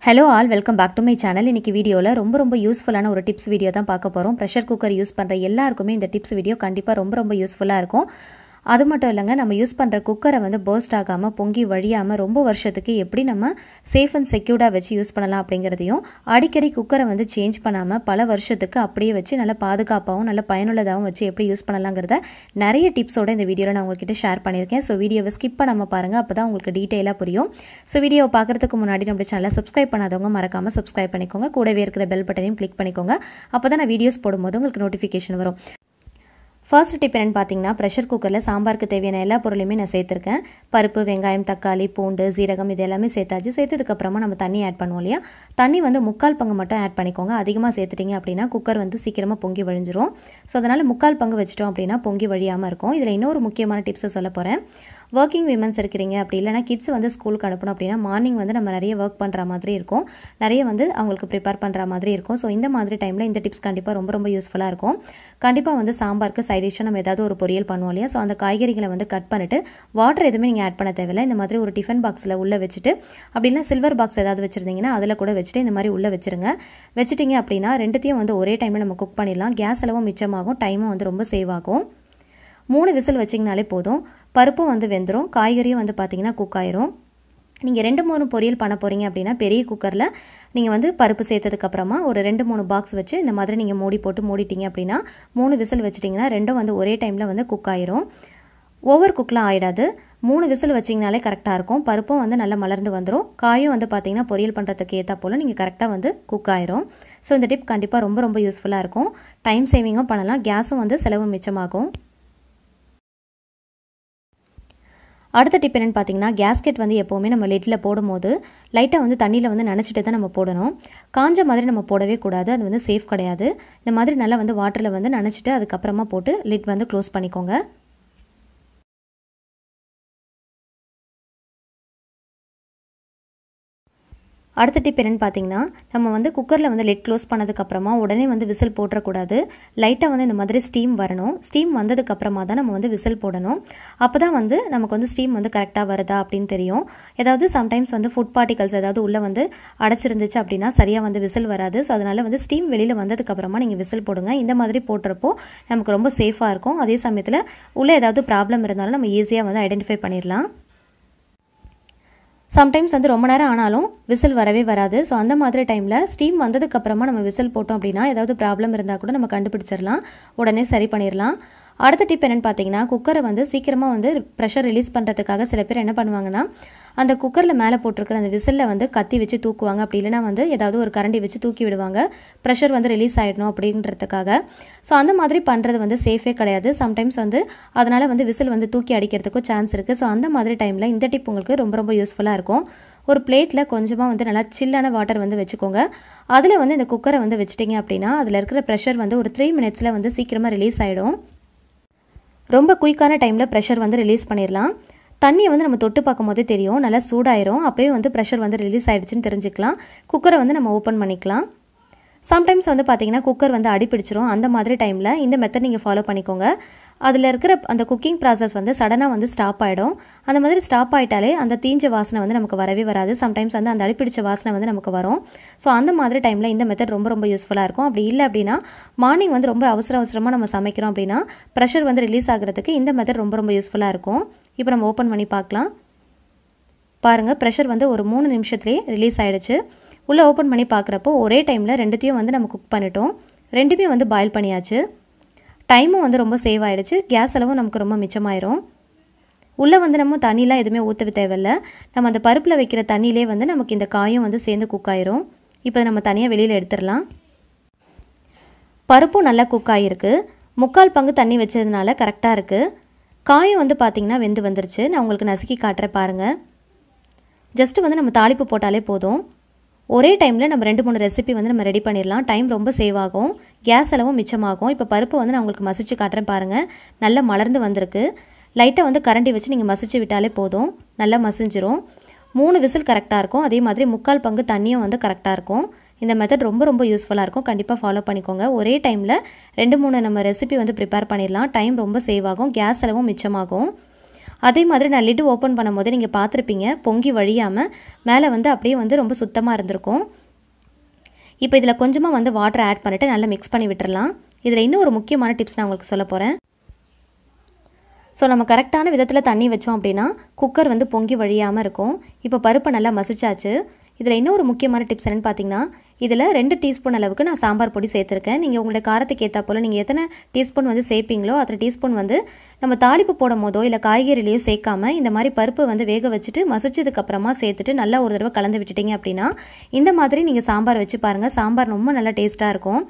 Hello all, welcome back to my channel. இன்னைக்கு வீடியோல ரொம்ப யூஸ்ஃபுல்லான ஒரு டிப்ஸ் வீடியோ தான் பார்க்க போறோம். பிரஷர் குக்கர் யூஸ் பண்ற எல்லாருக்குமே இந்த டிப்ஸ் வீடியோ கண்டிப்பா ரொம்ப யூஸ்ஃபுல்லா இருக்கும். அது மட்டும் இல்லங்க, நம்ம யூஸ் பண்ற குக்கரை வந்து பர்ஸ்ட் ஆகாம பொங்கி வழியாம ரொம்ப வருஷத்துக்கு எப்படி நம்ம சேஃப் அண்ட் செக்யூர்டா வச்சு யூஸ் பண்ணலாம் அப்படிங்கறதையும், அடிக்கடி குக்கரை வந்து சேஞ்ச் பண்ணாம பல வருஷத்துக்கு அப்படியே வச்சு நல்ல பாதுகாப்பாவும் நல்ல பயனுள்ளதாவும் வச்சு எப்படி யூஸ் பண்ணலாம்ங்கறத நிறைய டிப்ஸோட இந்த வீடியோல நான் உங்ககிட்ட ஷேர் பண்ணிருக்கேன். சோ வீடியோவை ஸ்கிப் பண்ணாம பாருங்க, அப்பதான் உங்களுக்கு டீடைலா புரியும். சோ வீடியோவை பார்க்கிறதுக்கு முன்னாடி நம்ம சேனலை சப்ஸ்கிரைப் பண்ணாதவங்க மறக்காம சப்ஸ்கிரைப் பண்ணிக்கோங்க. கூடவே இருக்கிற பெல் பட்டனையும் கிளிக் பண்ணிக்கோங்க. அப்பதான் நான் வீடியோஸ் போடும்போது உங்களுக்கு நோட்டிஃபிகேஷன் வரும். ஃபர்ஸ்ட் டிப் என்னன்னு பார்த்தீங்கன்னா, ப்ரெஷர் குக்கரில் சாம்பாருக்கு தேவையான எல்லா பொருளையுமே நான் சேர்த்துருக்கேன். பருப்பு, வெங்காயம், தக்காளி, பூண்டு, சீரகம் இது எல்லாமே சேர்த்தாச்சு. சேர்த்ததுக்கப்புறமா நம்ம தண்ணி ஆட் பண்ணுவோம் இல்லையா, தண்ணி வந்து 3/4 பங்கு மட்டும் ஆட் பண்ணிக்கோங்க. அதிகமாக சேர்த்துட்டிங்க அப்படின்னா குக்கர் வந்து சீக்கிரமாக பொங்கி வழிஞ்சிரும். ஸோ அதனால் 3/4 பங்கு வச்சிட்டோம் அப்படின்னா பொங்கி வழியாமல் இருக்கும். இதில் இன்னொரு முக்கியமான டிப்ஸை சொல்ல போகிறேன். ஒர்க்கிங் விமன்ஸ் இருக்கிறீங்க அப்படி இல்லைனா கிட்ஸ் வந்து ஸ்கூலுக்கு அனுப்பணும் அப்படின்னா மார்னிங் வந்து நம்ம நிறைய ஒர்க் பண்ணுற மாதிரி இருக்கும், நிறைய வந்து அவங்களுக்கு ப்ரிப்பேர் பண்ணுற மாதிரி இருக்கும். ஸோ இந்த மாதிரி டைமில் இந்த டிப்ஸ் கண்டிப்பாக ரொம்ப யூஸ்ஃபுல்லாக இருக்கும். கண்டிப்பாக வந்து சாம்பாருக்கு சைட் டிஷ்ஷாக நம்ம ஏதாவது ஒரு பொரியல் பண்ணுவோம் இல்லையா, ஸோ அந்த காய்கறிகளை வந்து கட் பண்ணிவிட்டு வாட்டர் எதுவுமே நீங்கள் ஆட் பண்ண தேவையில்லை. இந்த மாதிரி ஒரு டிஃபன் பாக்ஸில் உள்ளே வச்சுட்டு, அப்படின்னா சில்வர் பாக்ஸ் ஏதாவது வச்சுருந்தீங்கன்னா அதில் கூட வச்சுட்டு இந்த மாதிரி உள்ளே வச்சுருங்க. வச்சுட்டிங்க அப்படின்னா ரெண்டுத்தையும் வந்து ஒரே டைமில் நம்ம குக் பண்ணிடலாம். கேஸ் அளவும் மிச்சமாகும், டைமும் வந்து ரொம்ப சேவ் ஆகும். 3 விசில் வச்சிங்கனாலே போதும். பருப்பும் வந்து வெந்துடும், காய்கறியும் வந்து பார்த்திங்கன்னா குக் ஆயிரும். நீங்கள் 2-3 பொரியல் பண்ண போகிறீங்க அப்படின்னா பெரிய குக்கரில் நீங்கள் வந்து பருப்பு சேர்த்ததுக்கப்புறமா ஒரு 2-3 பாக்ஸ் வச்சு இந்த மாதிரி நீங்கள் மூடி போட்டு மூடிட்டீங்க அப்படின்னா 3 விசில் வச்சிட்டிங்கன்னா ரெண்டும் வந்து ஒரே டைமில் வந்து குக் ஆயிரும். ஓவர் குக்லாம் ஆகிடாது. 3 விசில் வச்சிங்கனாலே கரெக்டாக இருக்கும். பருப்பும் வந்து நல்லா மலர்ந்து வந்துடும், காயும் வந்து பார்த்திங்கன்னா பொரியல் பண்ணுறதுக்கு ஏற்றா போல் நீங்கள் கரெக்டாக வந்து குக் ஆயிரும். ஸோ இந்த டிப் கண்டிப்பாக ரொம்ப யூஸ்ஃபுல்லாக இருக்கும். டைம் சேவிங்கும் பண்ணலாம், கேஸும் வந்து செலவு மிச்சமாகும். அடுத்த டிப் என்னென்னு பார்த்தீங்கன்னா, கேஸ்கெட் வந்து எப்போவுமே நம்ம லிட்டில் போடும்போது லைட்டாக வந்து தண்ணியில் வந்து நனைச்சிட்டு தான் நம்ம போடணும். காஞ்ச மாதிரி நம்ம போடவே கூடாது, அது வந்து சேஃப் கிடையாது. இந்த மாதிரி நல்லா வந்து வாட்டரில் வந்து நனைச்சிட்டு அதுக்கப்புறமா போட்டு லிட் வந்து க்ளோஸ் பண்ணிக்கோங்க. அடுத்த டிப் என்னென்னு பார்த்தீங்கன்னா, நம்ம வந்து குக்கரில் வந்து லிட் க்ளோஸ் பண்ணதுக்கப்புறமா உடனே வந்து விசில் போட்டுறக்கூடாது. லைட்டாக வந்து இந்த மாதிரி ஸ்டீம் வரணும். ஸ்டீம் வந்ததுக்கப்புறமா தான் நம்ம வந்து விசில் போடணும். அப்போ தான் வந்து நமக்கு வந்து ஸ்டீம் வந்து கரெக்டாக வருதா அப்படின்னு தெரியும். ஏதாவது சம்டைம்ஸ் வந்து ஃபுட் பார்ட்டிகல்ஸ் ஏதாவது உள்ளே வந்து அடைச்சிருந்துச்சு அப்படின்னா சரியாக வந்து விசில் வராது. ஸோ அதனால் வந்து ஸ்டீம் வெளியில் வந்ததுக்கப்புறமா நீங்கள் விசில் போடுங்க. இந்த மாதிரி போடுறப்போ நமக்கு ரொம்ப சேஃபாக இருக்கும். அதே சமயத்தில் உள்ளே ஏதாவது ப்ராப்ளம் இருந்தாலும் நம்ம ஈஸியாக வந்து ஐடென்டிஃபை பண்ணிடலாம். சம்டைம்ஸ் வந்து ரொம்ப நேரம் ஆனாலும் விசில் வரவே வராது. ஸோ அந்த மாதிரி டைமில் ஸ்டீம் வந்ததுக்கப்புறமா நம்ம விசில் போட்டோம் அப்படின்னா ஏதாவது ப்ராப்ளம் இருந்தால் கூட நம்ம கண்டுபிடிச்சிடலாம், உடனே சரி பண்ணிடலாம். அடுத்த டிப் என்னென்னு பார்த்தீங்கன்னா, குக்கரை வந்து சீக்கிரமாக வந்து ப்ரெஷர் ரிலீஸ் பண்ணுறதுக்காக சில பேர் என்ன பண்ணுவாங்கன்னா, அந்த குக்கரில் மேலே போட்டிருக்கிற அந்த விசிலில் வந்து கத்தி வச்சு தூக்குவாங்க, அப்படி இல்லைனா வந்து ஏதாவது ஒரு கரண்டி வச்சு தூக்கி விடுவாங்க, ப்ரெஷர் வந்து ரிலீஸ் ஆகிடணும் அப்படின்றதுக்காக. ஸோ அந்த மாதிரி பண்ணுறது வந்து சேஃபே கிடையாது. சம்டைம்ஸ் வந்து அதனால் வந்து விசில் வந்து தூக்கி அடிக்கிறதுக்கும் சான்ஸ் இருக்குது. ஸோ அந்த மாதிரி டைமில் இந்த டிப் உங்களுக்கு ரொம்ப யூஸ்ஃபுல்லாக இருக்கும். ஒரு பிளேட்டில் கொஞ்சமாக வந்து நல்லா சில்லான வாட்டர் வந்து வச்சுக்கோங்க. அதில் வந்து இந்த குக்கரை வந்து வச்சுட்டிங்க அப்படின்னா அதில் இருக்கிற ப்ரெஷர் வந்து ஒரு 3 மினிட்ஸில் வந்து சீக்கிரமாக ரிலீஸ் ஆகிடும். ரொம்ப குயிக்கான டைமில் ப்ரெஷர் வந்து ரிலீஸ் பண்ணிடலாம். தண்ணியை வந்து நம்ம தொட்டு பார்க்கும் போதே தெரியும், நல்லா சூடாயிரும். அப்போயே வந்து ப்ரெஷர் வந்து ரிலீஸ் ஆகிடுச்சின்னு தெரிஞ்சுக்கலாம். குக்கரை வந்து நம்ம ஓப்பன் பண்ணிக்கலாம். சம்டைம்ஸ் வந்து பார்த்திங்கன்னா குக்கர் வந்து அடிப்பிடிச்சிரும். அந்த மாதிரி டைமில் இந்த மெத்தட் நீங்கள் ஃபாலோ பண்ணிக்கோங்க. அதில் இருக்கிற அந்த குக்கிங் ப்ராசஸ் வந்து சடனாக வந்து ஸ்டாப் ஆகிடும். அந்த மாதிரி ஸ்டாப் ஆகிட்டாலே அந்த தீஞ்ச வாசனை வந்து நமக்கு வரவே வராது. சம்டைம்ஸ் வந்து அந்த அடிப்பிடிச்ச வாசனை வந்து நமக்கு வரும். ஸோ அந்த மாதிரி டைமில் இந்த மெத்தட் ரொம்ப யூஸ்ஃபுல்லாக இருக்கும். அப்படி இல்லை அப்படின்னா மார்னிங் வந்து ரொம்ப அவசரமாக நம்ம சமைக்கிறோம் அப்படின்னா ப்ரெஷர் வந்து ரிலீஸ் ஆகிறதுக்கு இந்த மெத்தட் ரொம்ப யூஸ்ஃபுல்லாக இருக்கும். இப்போ நம்ம ஓப்பன் பண்ணி பார்க்கலாம். பாருங்கள், ப்ரெஷர் வந்து ஒரு 3 நிமிஷத்துலேயே ரிலீஸ் ஆகிடுச்சு. உள்ளே ஓப்பன் பண்ணி பார்க்குறப்போ ஒரே டைமில் ரெண்டுத்தையும் வந்து நம்ம குக் பண்ணிட்டோம். ரெண்டுமே வந்து பாயில் பண்ணியாச்சு. டைமும் வந்து ரொம்ப சேவ் ஆகிடுச்சு, கேஸ் அளவும் நமக்கு ரொம்ப மிச்சமாயிரும். உள்ளே வந்து நம்ம தண்ணிலாம் எதுவுமே ஊற்ற தேவையில்லை. நம்ம அந்த பருப்பில் வைக்கிற தண்ணியிலே வந்து நமக்கு இந்த காயும் வந்து சேர்ந்து குக் ஆயிரும். இப்போ நம்ம தனியாக வெளியில் எடுத்துடலாம். பருப்பும் நல்லா குக் ஆகிருக்கு. 3/4 பங்கு தண்ணி வச்சதுனால கரெக்டாக இருக்குது. காயும் வந்து பார்த்திங்கன்னா வெந்து வந்துருச்சு. நான் உங்களுக்கு நசுக்கி காட்டுறேன் பாருங்கள். ஜஸ்ட்டு வந்து நம்ம தாளிப்பு போட்டாலே போதும். ஒரே டைமில் நம்ம 2-3 ரெசிபி வந்து நம்ம ரெடி பண்ணிடலாம். டைம் ரொம்ப சேவ் ஆகும், கேஸ் அளவும் மிச்சமாகும். இப்போ பருப்பு வந்து நான் உங்களுக்கு மசிச்சு காட்டுறேன் பாருங்கள். நல்லா மலர்ந்து வந்திருக்கு. லைட்டாக வந்து கரண்டி வச்சு நீங்கள் மசிச்சு விட்டாலே போதும், நல்லா மசிஞ்சிரும். 3 விசில் கரெக்டாக இருக்கும். அதே மாதிரி 3/4 பங்கு தண்ணியும் வந்து கரெக்டாக இருக்கும். இந்த மெத்தட் ரொம்ப யூஸ்ஃபுல்லாக இருக்கும். கண்டிப்பாக ஃபாலோ பண்ணிக்கோங்க. ஒரே டைமில் 2-3 நம்ம ரெசிபி வந்து ப்ரிப்பேர் பண்ணிடலாம். டைம் ரொம்ப சேவ் ஆகும், கேஸ் அளவும் மிச்சமாகும். அதே மாதிரி நான் லிட் ஓப்பன் பண்ணும்போது நீங்கள் பார்த்துருப்பீங்க, பொங்கி வழியாமல் மேலே வந்து அப்படியே வந்து ரொம்ப சுத்தமாக இருந்திருக்கும். இப்போ இதில் கொஞ்சமாக வந்து வாட்டர் ஆட் பண்ணிவிட்டு நல்லா மிக்ஸ் பண்ணி விட்டுறலாம். இதில் இன்னும் ஒரு முக்கியமான டிப்ஸ் நான் உங்களுக்கு சொல்ல போகிறேன். ஸோ நம்ம கரெக்டான விதத்தில் தண்ணி வச்சோம் அப்படின்னா குக்கர் வந்து பொங்கி வழியாமல் இருக்கும். இப்போ பருப்பை நல்லா மசிச்சாச்சு. இதில் இன்னொரு முக்கியமான டிப்ஸ் என்னென்னு பார்த்தீங்கன்னா, இதில் 2 டீஸ்பூன் அளவுக்கு நான் சாம்பார் பொடி சேர்த்துருக்கேன். நீங்கள் உங்களுடைய காரத்துக்கு ஏற்றா போல் நீங்கள் எத்தனை டீஸ்பூன் வந்து சேர்ப்பீங்களோ அத்தனை டீஸ்பூன் வந்து நம்ம தாளிப்பு போடும் போதோ இல்லை காய்கறிலையோ சேர்க்காம இந்த மாதிரி பருப்பு வந்து வேக வச்சுட்டு மசிச்சதுக்கப்புறமா சேர்த்துட்டு நல்லா ஒரு தடவை கலந்து விட்டுட்டிங்க அப்படின்னா இந்த மாதிரி நீங்கள் சாம்பார் வச்சு பாருங்கள். சாம்பார் ரொம்ப நல்லா டேஸ்ட்டாக இருக்கும்.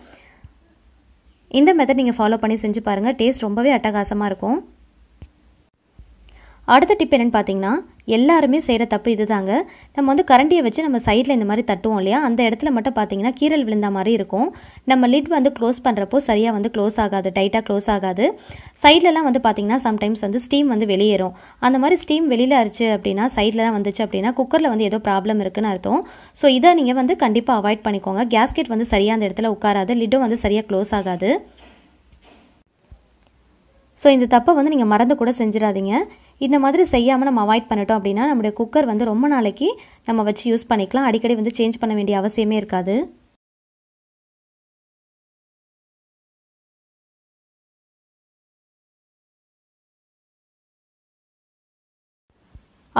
இந்த மெத்தட் நீங்கள் ஃபாலோ பண்ணி செஞ்சு பாருங்கள். டேஸ்ட் ரொம்பவே அட்டகாசமாக இருக்கும். அடுத்த டிப் என்னென்னு பார்த்தீங்கன்னா, எல்லாருமே செய்கிற தப்பு இது தாங்க. நம்ம வந்து கரண்டியை வச்சு நம்ம சைடில் இந்த மாதிரி தட்டுவோம் இல்லையா, அந்த இடத்துல மட்டும் பார்த்தீங்கன்னா கீரல் விழுந்த மாதிரி இருக்கும். நம்ம லிட் வந்து க்ளோஸ் பண்ணுறப்போ சரியாக வந்து க்ளோஸ் ஆகாது, டைட்டாக க்ளோஸ் ஆகாது. சைட்லலாம் வந்து பார்த்தீங்கன்னா சம்டைம்ஸ் வந்து ஸ்டீம் வந்து வெளியேறும். அந்த மாதிரி ஸ்டீம் வெளியில் அரிச்சு அப்படின்னா சைட்லலாம் வந்துச்சு அப்படின்னா குக்கரில் வந்து ஏதோ ப்ராப்ளம் இருக்குன்னு அர்த்தம். ஸோ இதை நீங்கள் வந்து கண்டிப்பாக அவாய்ட் பண்ணிக்கோங்க. கேஸ்கெட் வந்து சரியாக அந்த இடத்துல உட்காராது, லிட்டும் வந்து சரியாக க்ளோஸ் ஆகாது. ஸோ இந்த தப்பை வந்து நீங்கள் மறந்து கூட செஞ்சிடாதீங்க. இந்த மாதிரி செய்யாமல் நம்ம அவாய்ட் பண்ணிட்டோம் அப்படின்னா நம்முடைய குக்கர் வந்து ரொம்ப நாளைக்கு நம்ம வச்சு யூஸ் பண்ணிக்கலாம். அடிக்கடி வந்து சேஞ்ச் பண்ண வேண்டிய அவசியமே இருக்காது.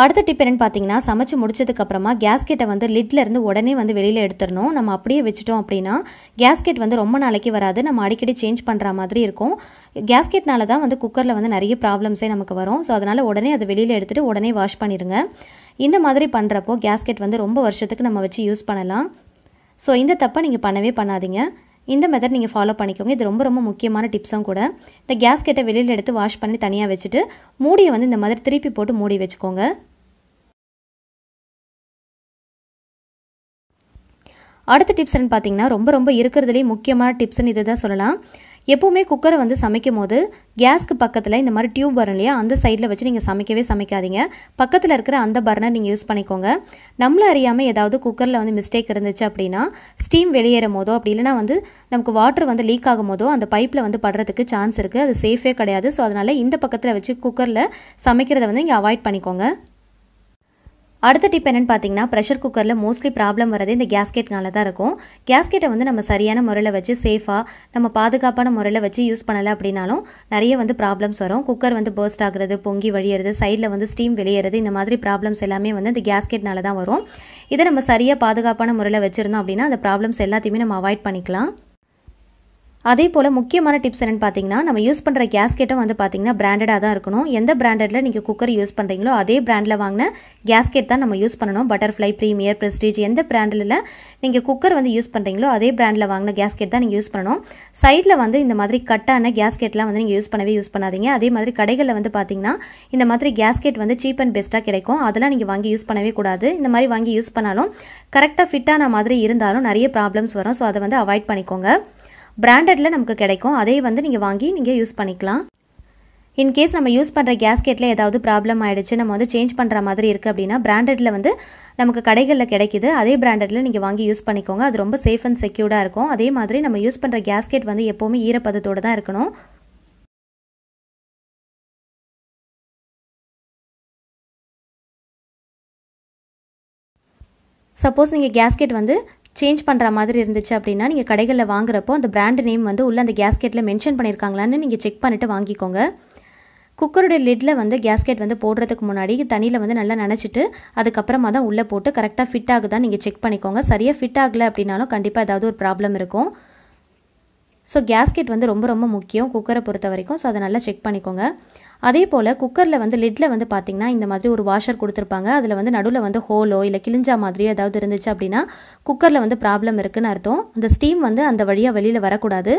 அடுத்த டிப் என்னென்னு பார்த்தீங்கன்னா, சமைச்சு முடிச்சதுக்கப்புறமா கேஸ்கெட்டை வந்து லிட்லேருந்து உடனே வந்து வெளியில் எடுத்துடணும். நம்ம அப்படியே வச்சுட்டோம் அப்படின்னா கேஸ்கெட் வந்து ரொம்ப நாளைக்கு வராது. நம்ம அடிக்கடி சேஞ்ச் பண்ணுற மாதிரி இருக்கும். கேஸ்கெட்னால தான் வந்து குக்கரில் வந்து நிறைய ப்ராப்ளம்ஸே நமக்கு வரும். ஸோ அதனால் உடனே அதை வெளியில் எடுத்துகிட்டு உடனே வாஷ் பண்ணிடுங்க. இந்த மாதிரி பண்ணுறப்போ கேஸ்கெட் வந்து ரொம்ப வருஷத்துக்கு நம்ம வச்சு யூஸ் பண்ணலாம். ஸோ இந்த தப்பை நீங்கள் பண்ணவே பண்ணாதீங்க. இந்த மெத்தட் நீங்கள் ஃபாலோ பண்ணிக்கோங்க. இது ரொம்ப ரொம்ப முக்கியமான டிப்ஸும் கூட. இந்த கேஸ்கெட்டை வெளியில் எடுத்து வாஷ் பண்ணி தனியாக வச்சுட்டு மூடியை வந்து இந்த மாதிரி திருப்பி போட்டு மூடி வச்சுக்கோங்க. அடுத்த டிப்ஸ் என்னன்னு பார்த்தீங்கன்னா, ரொம்ப ரொம்ப இருக்கிறதுலேயே முக்கியமான டிப்ஸ்ன்னு இது தான் சொல்லலாம். எப்போவுமே குக்கரை வந்து சமைக்கும் போது கேஸ்க்கு பக்கத்தில் இந்த மாதிரி டியூப் வரும் இல்லையா, அந்த சைடில் வச்சு நீங்கள் சமைக்கவே சமைக்காதீங்க. பக்கத்தில் இருக்கிற அந்த பர்னர் நீங்கள் யூஸ் பண்ணிக்கோங்க. நம்மள அறியாமல் ஏதாவது குக்கரில் வந்து மிஸ்டேக் இருந்துச்சு அப்படின்னா ஸ்டீம் வெளியேறும் போதோ அப்படி இல்லைனா வந்து நமக்கு வாட்டர் வந்து லீக் ஆகும் போதோ அந்த பைப்பில் வந்து படுறதுக்கு சான்ஸ் இருக்குது. அது சேஃபே கிடையாது. ஸோ அதனால் இந்த பக்கத்தில் வச்சு குக்கரில் சமைக்கிறத வந்து இங்கே அவாய்ட் பண்ணிக்கோங்க. அடுத்த டிப் என்னென்னு பார்த்தீங்கன்னா, ப்ரெஷர் குக்கரில் மோஸ்ட்லி ப்ராப்ளம் வரது இந்த கேஸ்கெட்னால தான் இருக்கும். கேஸ்கெட்டை வந்து நம்ம சரியான முறையில் வச்சு சேஃபாக நம்ம பாதுகாப்பான முறையில் வச்சு யூஸ் பண்ணலை அப்படின்னாலும் நிறைய வந்து ப்ராப்ளம்ஸ் வரும். குக்கர் வந்து பர்ஸ்ட் ஆகுறது, பொங்கி வழியிறது, சைடில் வந்து ஸ்டீம் வெளியேறது, இந்த மாதிரி ப்ராப்ளம்ஸ் எல்லாமே வந்து இந்த கேஸ்கெட்னால தான் வரும். இதை நம்ம சரியாக பாதுகாப்பான முறையில் வச்சுருந்தோம் அப்படின்னா அந்த ப்ராப்ளம்ஸ் எல்லாத்தையுமே நம்ம அவாய்ட் பண்ணிக்கலாம். அதே போல் முக்கியமான டிப்ஸ் என்னென்னு பார்த்தீங்கன்னா, நம்ம யூஸ் பண்ணுற கேஸ்கெட்டும் வந்து பார்த்தீங்கன்னா பிராண்டடாக தான் இருக்கணும். எந்த பிராண்டடில் நீங்கள் குக்கர் யூஸ் பண்ணுறீங்களோ அதே பிராண்டில் வாங்கின கேஸ்கெட் தான் நம்ம யூஸ் பண்ணணும். பட்டர்ஃப்ளை, ப்ரீமியர், ப்ரெஸ்டீஜ் எந்த பிராண்டில் நீங்கள் குக்கர் வந்து யூஸ் பண்ணுறீங்களோ அதே பிராண்டில் வாங்கின கேஸ்கெட் தான் நீங்கள் யூஸ் பண்ணணும். சைடில் வந்து இந்த மாதிரி கட்டான கேஸ்கெட்லாம் வந்து நீங்கள் யூஸ் பண்ணாதீங்க. அதே மாதிரி கடைகளில் வந்து பார்த்தீங்கன்னா இந்த மாதிரி கேஸ்கெட் வந்து சீப் அண்ட் பெஸ்ட்டாக கிடைக்கும். அதெல்லாம் நீங்கள் வாங்கி யூஸ் பண்ணவே கூடாது. இந்த மாதிரி வாங்கி யூஸ் பண்ணாலும் கரெக்டாக ஃபிட்டான மாதிரி இருந்தாலும் நிறைய ப்ராப்ளம்ஸ் வரும். ஸோ அதை வந்து அவாய்ட் பண்ணிக்கோங்க. பிராண்டடில் நமக்கு கிடைக்கும், அதே வந்து நீங்கள் வாங்கி நீங்கள் யூஸ் பண்ணிக்கலாம். இன்கேஸ் நம்ம யூஸ் பண்ணுற கேஸ்கெட்டில் ஏதாவது ப்ராப்ளம் ஆகிடுச்சு, நம்ம வந்து சேஞ்ச் பண்ணுற மாதிரி இருக்குது அப்படின்னா பிராண்டடில் வந்து நமக்கு கடைகளில் கிடைக்குது. அதே பிராண்டடில் நீங்கள் வாங்கி யூஸ் பண்ணிக்கோங்க. அது ரொம்ப சேஃப் அண்ட் செக்யூர்டாக இருக்கும். அதே மாதிரி நம்ம யூஸ் பண்ணுற கேஸ்கெட் வந்து எப்போவுமே ஈரப்பதத்தோடு தான் இருக்கணும். சப்போஸ் நீங்கள் கேஸ்கெட் வந்து சேஞ்ச் பண்ணுற மாதிரி இருந்துச்சு அப்படின்னா நீங்கள் கடைகளில் வாங்குறப்போ அந்த பிராண்ட் நேம் வந்து உள்ள அந்த கேஸ்கெட்டில் மென்ஷன் பண்ணியிருக்காங்களான்னு நீங்கள் செக் பண்ணிவிட்டு வாங்கிக்கோங்க. குக்கருடைய லிட்டில் வந்து கேஸ்கெட் வந்து போடுறதுக்கு முன்னாடி தண்ணியில் வந்து நல்லா நனைச்சிட்டு அதுக்கப்புறமா தான் உள்ளே போட்டு கரெக்டாக ஃபிட் ஆகுதான்னு நீங்கள் செக் பண்ணிக்கோங்க. சரியாக ஃபிட் ஆகலை அப்படின்னாலும் கண்டிப்பாக ஏதாவது ஒரு ப்ராப்ளம் இருக்கும். ஸோ கேஸ்கெட் வந்து ரொம்ப ரொம்ப முக்கியம் குக்கரை பொறுத்த வரைக்கும். ஸோ அதை நல்லா செக் பண்ணிக்கோங்க. அதே போல் குக்கரில் வந்து லிட்டில் வந்து பார்த்திங்கன்னா இந்த மாதிரி ஒரு வாஷர் கொடுத்துருப்பாங்க. அதில் வந்து நடுவில் வந்து ஹோலோ இல்லை கிழிஞ்சா மாதிரியோ ஏதாவது இருந்துச்சு அப்படின்னா குக்கரில் வந்து ப்ராப்ளம் இருக்குன்னு அர்த்தம். அந்த ஸ்டீம் வந்து அந்த வழியாக வெளியில் வரக்கூடாது.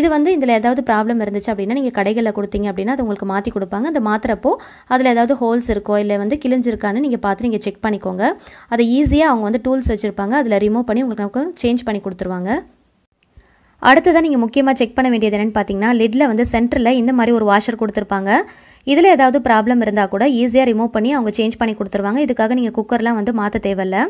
இது வந்து இதில் ஏதாவது ப்ராப்ளம் இருந்துச்சு அப்படின்னா நீங்கள் கடைகளில் கொடுத்தீங்க அப்படின்னா அது உங்களுக்கு மாற்றி கொடுப்பாங்க. அந்த மாற்றுறப்போ அதில் ஏதாவது ஹோல்ஸ் இருக்கோ இல்லை வந்து கிழிஞ்சிருக்கான்னு நீங்கள் பார்த்து நீங்கள் செக் பண்ணிக்கோங்க. அதை ஈஸியாக அவங்க வந்து டூல்ஸ் வச்சுருப்பாங்க, அதில் ரிமூவ் பண்ணி உங்களுக்கு சேஞ்ச் பண்ணி கொடுத்துருவாங்க. அடுத்ததான் நீங்கள் முக்கியமாக செக் பண்ண வேண்டியது என்னென்னு பார்த்தீங்கன்னா, லிட்டில் வந்து சென்டரில் இந்த மாதிரி ஒரு வாஷர் கொடுத்துருப்பாங்க. இதில் ஏதாவது ப்ராப்ளம் இருந்தால் கூட ஈஸியாக ரிமூவ் பண்ணி அவங்க சேஞ்ச் பண்ணி கொடுத்துருவாங்க. இதுக்காக நீங்கள் குக்கர்லாம் வந்து மாற்ற தேவையில்லை.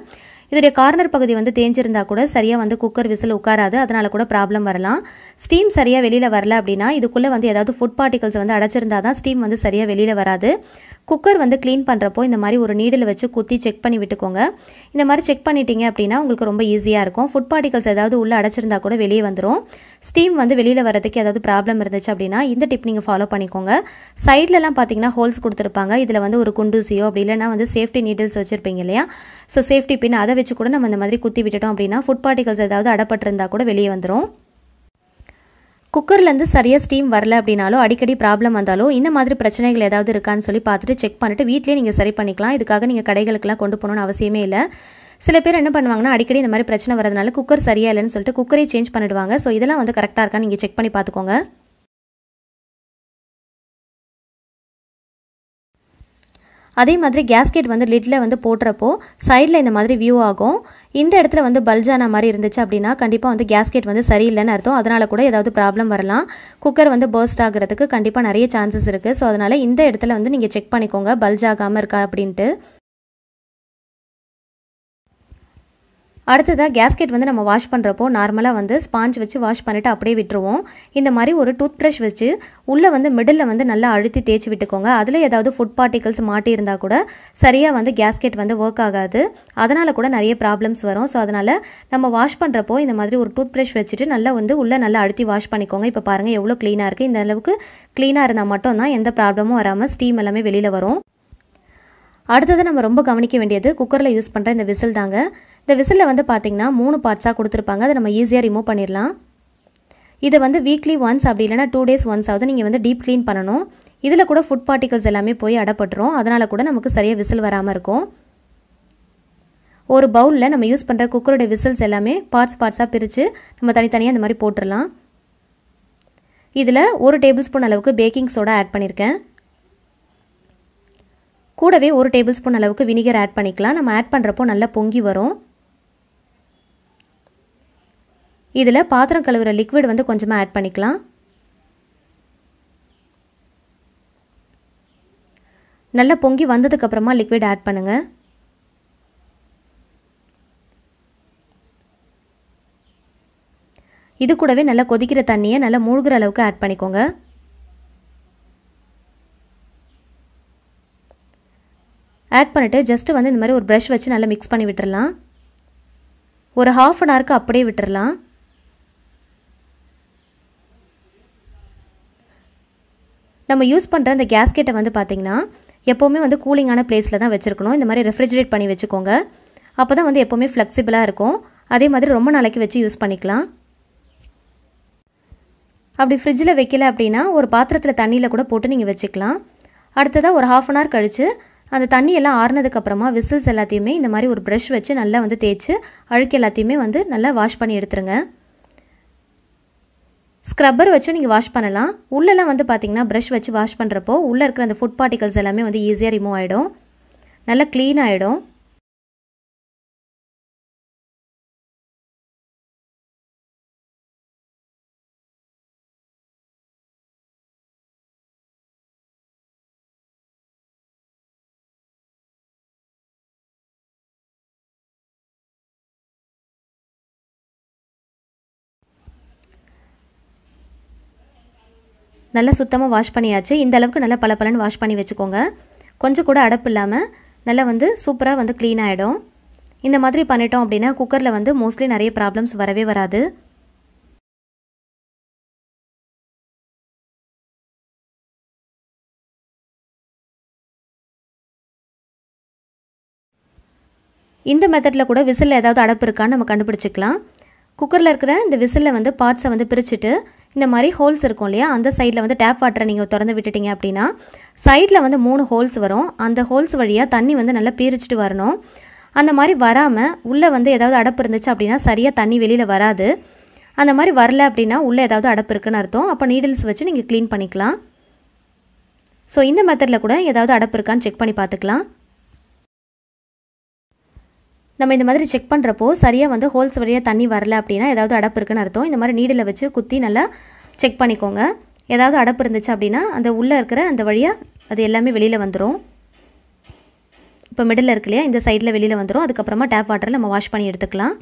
இதோட கார்னர் பகுதி வந்து தேஞ்சிருந்தா கூட சரியா வந்து குக்கர் விசில் உட்காராது, அதனால கூட ப்ராப்ளம் வரலாம். ஸ்டீம் சரியா வெளியில வரல அப்படின்னா இதுக்குள்ள வந்து ஏதாவது ஃபுட் பார்ட்டிகல்ஸ் வந்து அடைச்சிருந்தா தான் ஸ்டீம் வந்து சரியா வெளியில வராது. குக்கர் வந்து க்ளீன் பண்றப்போ இந்த மாதிரி ஒரு நீடில் வச்சு குத்தி செக் பண்ணி விட்டுக்கோங்க. இந்த மாதிரி செக் பண்ணிட்டீங்க அப்படின்னா உங்களுக்கு ரொம்ப ஈஸியா இருக்கும். ஃபுட் பார்ட்டிகல்ஸ் ஏதாவது உள்ள அடைச்சிருந்தா கூட வெளியே வந்துரும். ஸ்டீம் வந்து வெளியில வரதுக்கு ஏதாவது ப்ராப்ளம் இருந்துச்சு அப்படின்னா இந்த டிப் நீங்க ஃபாலோ பண்ணிக்கோங்க. சைடுலலாம் பாத்தீங்கன்னா ஹோல்ஸ் கொடுத்துருப்பாங்க. இதுல வந்து ஒரு குண்டூசியோ அப்படி இல்லைன்னா வந்து சேஃப்டி நீடில்ஸ் வச்சிருப்பீங்க இல்லையா, ஸோ சேஃப்டி பின் அதை வச்சு கூட நம்ம இந்த மாதிரி குத்தி விட்டுட்டோம் அப்படின்னா ஃபுட் பார்ட்டிகல்ஸ் ஏதாவது அடப்பட்டிருந்தா கூட வெளியே வந்துடும். குக்கர்லேருந்து சரியாக ஸ்டீம் வரல அப்படின்னாலோ அடிக்கடி ப்ராப்ளம் வந்தாலோ இந்த மாதிரி பிரச்சனைகள் ஏதாவது இருக்கான்னு சொல்லி பார்த்துட்டு செக் பண்ணிட்டு வீட்டிலேயே நீங்கள் சரி பண்ணிக்கலாம். இதுக்காக நீங்கள் கடைகளுக்கெல்லாம் கொண்டு போகணும்னு அவசியமே இல்லை. சில பேர் என்ன பண்ணுவாங்கன்னா அடிக்கடி இந்த மாதிரி பிரச்சனை வரதுனால குக்கர் சரியா இல்லைன்னு சொல்லிட்டு குக்கரே சேஞ்ச் பண்ணிடுவாங்க. ஸோ இதெல்லாம் வந்து கரெக்டாக இருக்கான்னு நீங்கள் செக் பண்ணி பார்த்துக்கோங்க. அதே மாதிரி கேஸ்கெட் வந்து லிட்ல வந்து போடுறப்போ சைடில் இந்த மாதிரி வியூ ஆகும். இந்த இடத்துல வந்து பல்ஜானா மாதிரி இருந்துச்சு அப்படின்னா கண்டிப்பாக வந்து கேஸ்கெட் வந்து சரியில்லைன்னு அர்த்தம். அதனால கூட ஏதாவது ப்ராப்ளம் வரலாம். குக்கர் வந்து பர்ஸ்ட் ஆகிறதுக்கு கண்டிப்பாக நிறைய சான்சஸ் இருக்குது. ஸோ அதனால இந்த இடத்துல வந்து நீங்கள் செக் பண்ணிக்கோங்க பல்ஜ் ஆகாமல் இருக்கா அப்படின்ட்டு. அடுத்ததாக கேஸ்கெட் வந்து நம்ம வாஷ் பண்ணுறப்போ நார்மலாக வந்து ஸ்பாஞ்ச் வச்சு வாஷ் பண்ணிவிட்டு அப்படியே விட்டுருவோம். இந்த மாதிரி ஒரு டூத் ப்ரஷ் வச்சு உள்ளே வந்து மிடில் வந்து நல்லா அழுத்தி தேய்ச்சி விட்டுக்கோங்க. அதில் ஏதாவது ஃபுட் பார்ட்டிகல்ஸ் மாட்டியிருந்தால் கூட சரியாக வந்து கேஸ்கெட் வந்து ஒர்க் ஆகாது. அதனால் கூட நிறைய ப்ராப்ளம்ஸ் வரும். ஸோ அதனால் நம்ம வாஷ் பண்ணுறப்போ இந்த மாதிரி ஒரு டூத் ப்ரஷ் வச்சுட்டு நல்லா வந்து உள்ளே நல்லா அழுத்தி வாஷ் பண்ணிக்கோங்க. இப்போ பாருங்கள் எவ்வளோ க்ளீனாக இருக்குது. இந்த அளவுக்கு க்ளீனாக இருந்தால் மட்டும்தான் எந்த ப்ராப்ளமும் வராமல் ஸ்டீம் எல்லாமே வெளியில் வரும். அடுத்தது நம்ம ரொம்ப கவனிக்க வேண்டியது குக்கரில் யூஸ் பண்ணுற இந்த விசில் தாங்க. இந்த விசிலில் வந்து பார்த்திங்கன்னா 3 பார்ட்ஸாக கொடுத்துருப்பாங்க. அதை நம்ம ஈஸியாக ரிமூவ் பண்ணிடலாம். இதை வந்து வீக்லி ஒன்ஸ் அப்படி இல்லைனா 2 days ஒன்ஸ் ஆகுது நீங்கள் வந்து டீப் க்ளீன் பண்ணணும். இதில் கூட ஃபுட் பார்ட்டிகல்ஸ் எல்லாமே போய் அடப்பட்டுரும். அதனால் கூட நமக்கு சரியாக விசில் வராமல் இருக்கும். ஒரு பவுலில் நம்ம யூஸ் பண்ணுற குக்கரோட விசில்ஸ் எல்லாமே பார்ட்ஸாக பிரித்து நம்ம தனித்தனியாக இந்த மாதிரி போட்டுடலாம். இதில் 1 டேபிள் ஸ்பூன் அளவுக்கு பேக்கிங் சோடா ஆட் பண்ணியிருக்கேன். கூடவே 1 டேபிள் ஸ்பூன் அளவுக்கு வினிகர் ஆட் பண்ணிக்கலாம். நம்ம ஆட் பண்ணுறப்போ நல்லா பொங்கி வரும். இதில் பாத்திரம் கழுவுற லிக்விட் வந்து கொஞ்சமாக ஆட் பண்ணிக்கலாம். நல்லா பொங்கி வந்ததுக்கப்புறமா லிக்விட் ஆட் பண்ணுங்கள். இது கூடவே நல்லா கொதிக்கிற தண்ணியை நல்லா மூழ்கிற அளவுக்கு ஆட் பண்ணிக்கோங்க. ஆட் பண்ணிவிட்டு ஜஸ்ட்டு வந்து இந்த மாதிரி ஒரு ப்ரஷ் வச்சு நல்லா மிக்ஸ் பண்ணி விட்டுடலாம். ஒரு 1/2 an hourக்கு அப்படியே விட்டுடலாம். நம்ம யூஸ் பண்ணுற இந்த கேஸ்கெட்டை வந்து பார்த்திங்கன்னா எப்போவுமே வந்து கூலிங்கான பிளேஸில் தான் வச்சுருக்கணும். இந்த மாதிரி ரெஃப்ரிஜரேட் பண்ணி வச்சுக்கோங்க. அப்போ தான் வந்து எப்போவுமே ஃப்ளெக்சிபிளாக இருக்கும். அதே மாதிரி ரொம்ப நாளைக்கு வச்சு யூஸ் பண்ணிக்கலாம். அப்படி ஃப்ரிட்ஜில் வைக்கல அப்படின்னா ஒரு பாத்திரத்தில் தண்ணியில் கூட போட்டு நீங்கள் வச்சுக்கலாம். அடுத்ததாக ஒரு 1/2 an hour கழித்து அந்த தண்ணி எல்லாம் ஆறுனதுக்கப்புறமா விசில்ஸ் எல்லாத்தையுமே இந்த மாதிரி ஒரு ப்ரஷ் வச்சு நல்லா வந்து தேய்ச்சி அழுக்கு எல்லாத்தையுமே வந்து நல்லா வாஷ் பண்ணி எடுத்துருங்க. ஸ்க்ரப்பர் வச்சு நீங்கள் வாஷ் பண்ணலாம். உள்ளெல்லாம் வந்து பார்த்திங்கன்னா ப்ரஷ் வச்சு வாஷ் பண்ணுறப்போ உள்ளே இருக்கிற அந்த ஃபுட் பார்ட்டிகல்ஸ் எல்லாமே வந்து ஈஸியாக ரிமூவ் ஆகிடும். நல்லா க்ளீன் ஆகிடும். நல்லா சுத்தமாக வாஷ் பண்ணியாச்சு. இந்த அளவுக்கு நல்லா பளபளன்னு வாஷ் பண்ணி வச்சுக்கோங்க. கொஞ்சம் கூட அடப்பு இல்லாமல் நல்லா வந்து சூப்பராக வந்து க்ளீன் ஆகிடும். இந்த மாதிரி பண்ணிட்டோம் அப்படின்னா குக்கரில் வந்து மோஸ்ட்லி நிறைய ப்ராப்ளம்ஸ் வரவே வராது. இந்த மெத்தடில் கூட விசிலில் ஏதாவது அடப்பு இருக்கான்னு நம்ம கண்டுபிடிச்சிக்கலாம். குக்கரில் இருக்கிற இந்த விசிலில் வந்து பார்ட்ஸை வந்து பிரிச்சுட்டு இந்த மாதிரி ஹோல்ஸ் இருக்கும் இல்லையா, அந்த சைடில் வந்து டேப் வாட்டரை நீங்கள் திறந்து விட்டுட்டீங்க அப்படின்னா சைடில் வந்து 3 ஹோல்ஸ் வரும். அந்த ஹோல்ஸ் வழியாக தண்ணி வந்து நல்லா பீரிச்சிட்டு வரணும். அந்த மாதிரி வராமல் உள்ளே வந்து ஏதாவது அடப்பு இருந்துச்சு அப்படின்னா சரியாக தண்ணி வெளியில் வராது. அந்த மாதிரி வரல அப்படின்னா உள்ளே ஏதாவது அடப்பு இருக்குன்னு அர்த்தம். அப்போ நீடில்ஸ் வச்சு நீங்கள் க்ளீன் பண்ணிக்கலாம். ஸோ இந்த மெத்தடில் கூட ஏதாவது அடப்பு இருக்கான்னு செக் பண்ணி பார்த்துக்கலாம். நம்ம இந்த மாதிரி செக் பண்ணுறப்போ சரியாக வந்து ஹோல்ஸ் வழியாக தண்ணி வரல அப்படின்னா ஏதாவது அடப்பு இருக்குன்னு அர்த்தம். இந்த மாதிரி நீடில் வச்சு குத்தி நல்லா செக் பண்ணிக்கோங்க. ஏதாவது அடப்பு இருந்துச்சு அப்படின்னா அந்த உள்ளே இருக்கிற அந்த வழியாக அது எல்லாமே வெளியில் வந்துடும். இப்போ மிடில் இருக்கு இல்லையா, இந்த சைடில் வெளியில் வந்துடும். அதுக்கப்புறமா டேப் வாட்டரில் நம்ம வாஷ் பண்ணி எடுத்துக்கலாம்.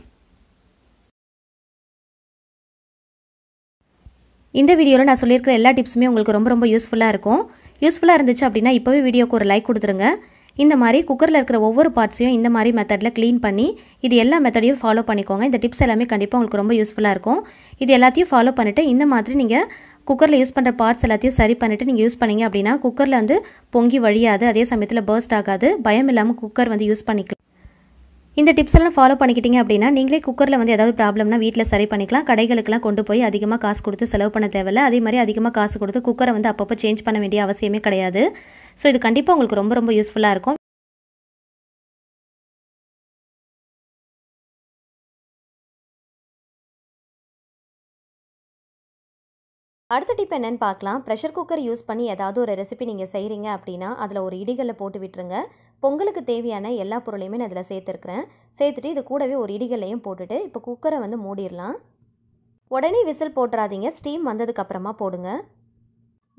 இந்த வீடியோவில் நான் சொல்லியிருக்கிற எல்லா டிப்ஸுமே உங்களுக்கு ரொம்ப ரொம்ப யூஸ்ஃபுல்லாக இருக்கும். யூஸ்ஃபுல்லாக இருந்துச்சு அப்படின்னா இப்போவே வீடியோக்கு ஒரு லைக் கொடுத்துருங்க. இந்த மாதிரி குக்கரில் இருக்கிற ஒவ்வொரு பார்ட்ஸையும் இந்த மாதிரி மெத்தடில் க்ளீன் பண்ணி இது எல்லா மெத்தடையும் ஃபாலோ பண்ணிக்கோங்க. இந்த டிப்ஸ் எல்லாமே கண்டிப்பாக உங்களுக்கு ரொம்ப யூஸ்ஃபுல்லாக இருக்கும். இது எல்லாத்தையும் ஃபாலோ பண்ணிவிட்டு இந்த மாதிரி நீங்கள் குக்கரில் யூஸ் பண்ணுற பார்ட்ஸ் எல்லாத்தையும் சரி பண்ணிவிட்டு நீங்கள் யூஸ் பண்ணிங்க அப்படின்னா குக்கரில் வந்து பொங்கி வழியாது, அதே சமயத்தில் பர்ஸ்ட் ஆகாது, பயம் இல்லாமல் குக்கர் வந்து யூஸ் பண்ணிக்கலாம். இந்த டிப்ஸ் எல்லாம் ஃபாலோ பண்ணிக்கிட்டீங்க அப்படின்னா நீங்களே குக்கரில் வந்து ஏதாவது ப்ராப்ளம்னா வீட்டில் சரி பண்ணிக்கலாம். கடைகளுக்கெல்லாம் கொண்டு போய் அதிகமாக காசு கொடுத்து செலவு பண்ண தேவையில்லை. அதே மாதிரி அதிகமாக காசு கொடுத்து குக்கரை வந்து அப்பப்போ சேஞ்ச் பண்ண வேண்டிய அவசியமே கிடையாது. ஸோ இது கண்டிப்பாக உங்களுக்கு ரொம்ப ரொம்ப யூஸ்ஃபுல்லாக இருக்கும். அடுத்த டிப் என்னன்னு பார்க்கலாம். ப்ரெஷர் குக்கர் யூஸ் பண்ணி ஏதாவது ஒரு ரெசிபி நீங்கள் செய்கிறீங்க அப்படின்னா அதில் ஒரு இடிகல்லை போட்டு விட்டுருங்க. பொங்கலுக்கு தேவையான எல்லா பொருளையுமே நான் அதில் சேர்த்துருக்கிறேன். சேர்த்துட்டு இது கூடவே ஒரு இடிகல்லையும் போட்டுட்டு இப்போ குக்கரை வந்து மூடிடலாம். உடனே விசில் போட்டுறாதீங்க, ஸ்டீம் வந்ததுக்கப்புறமா போடுங்க.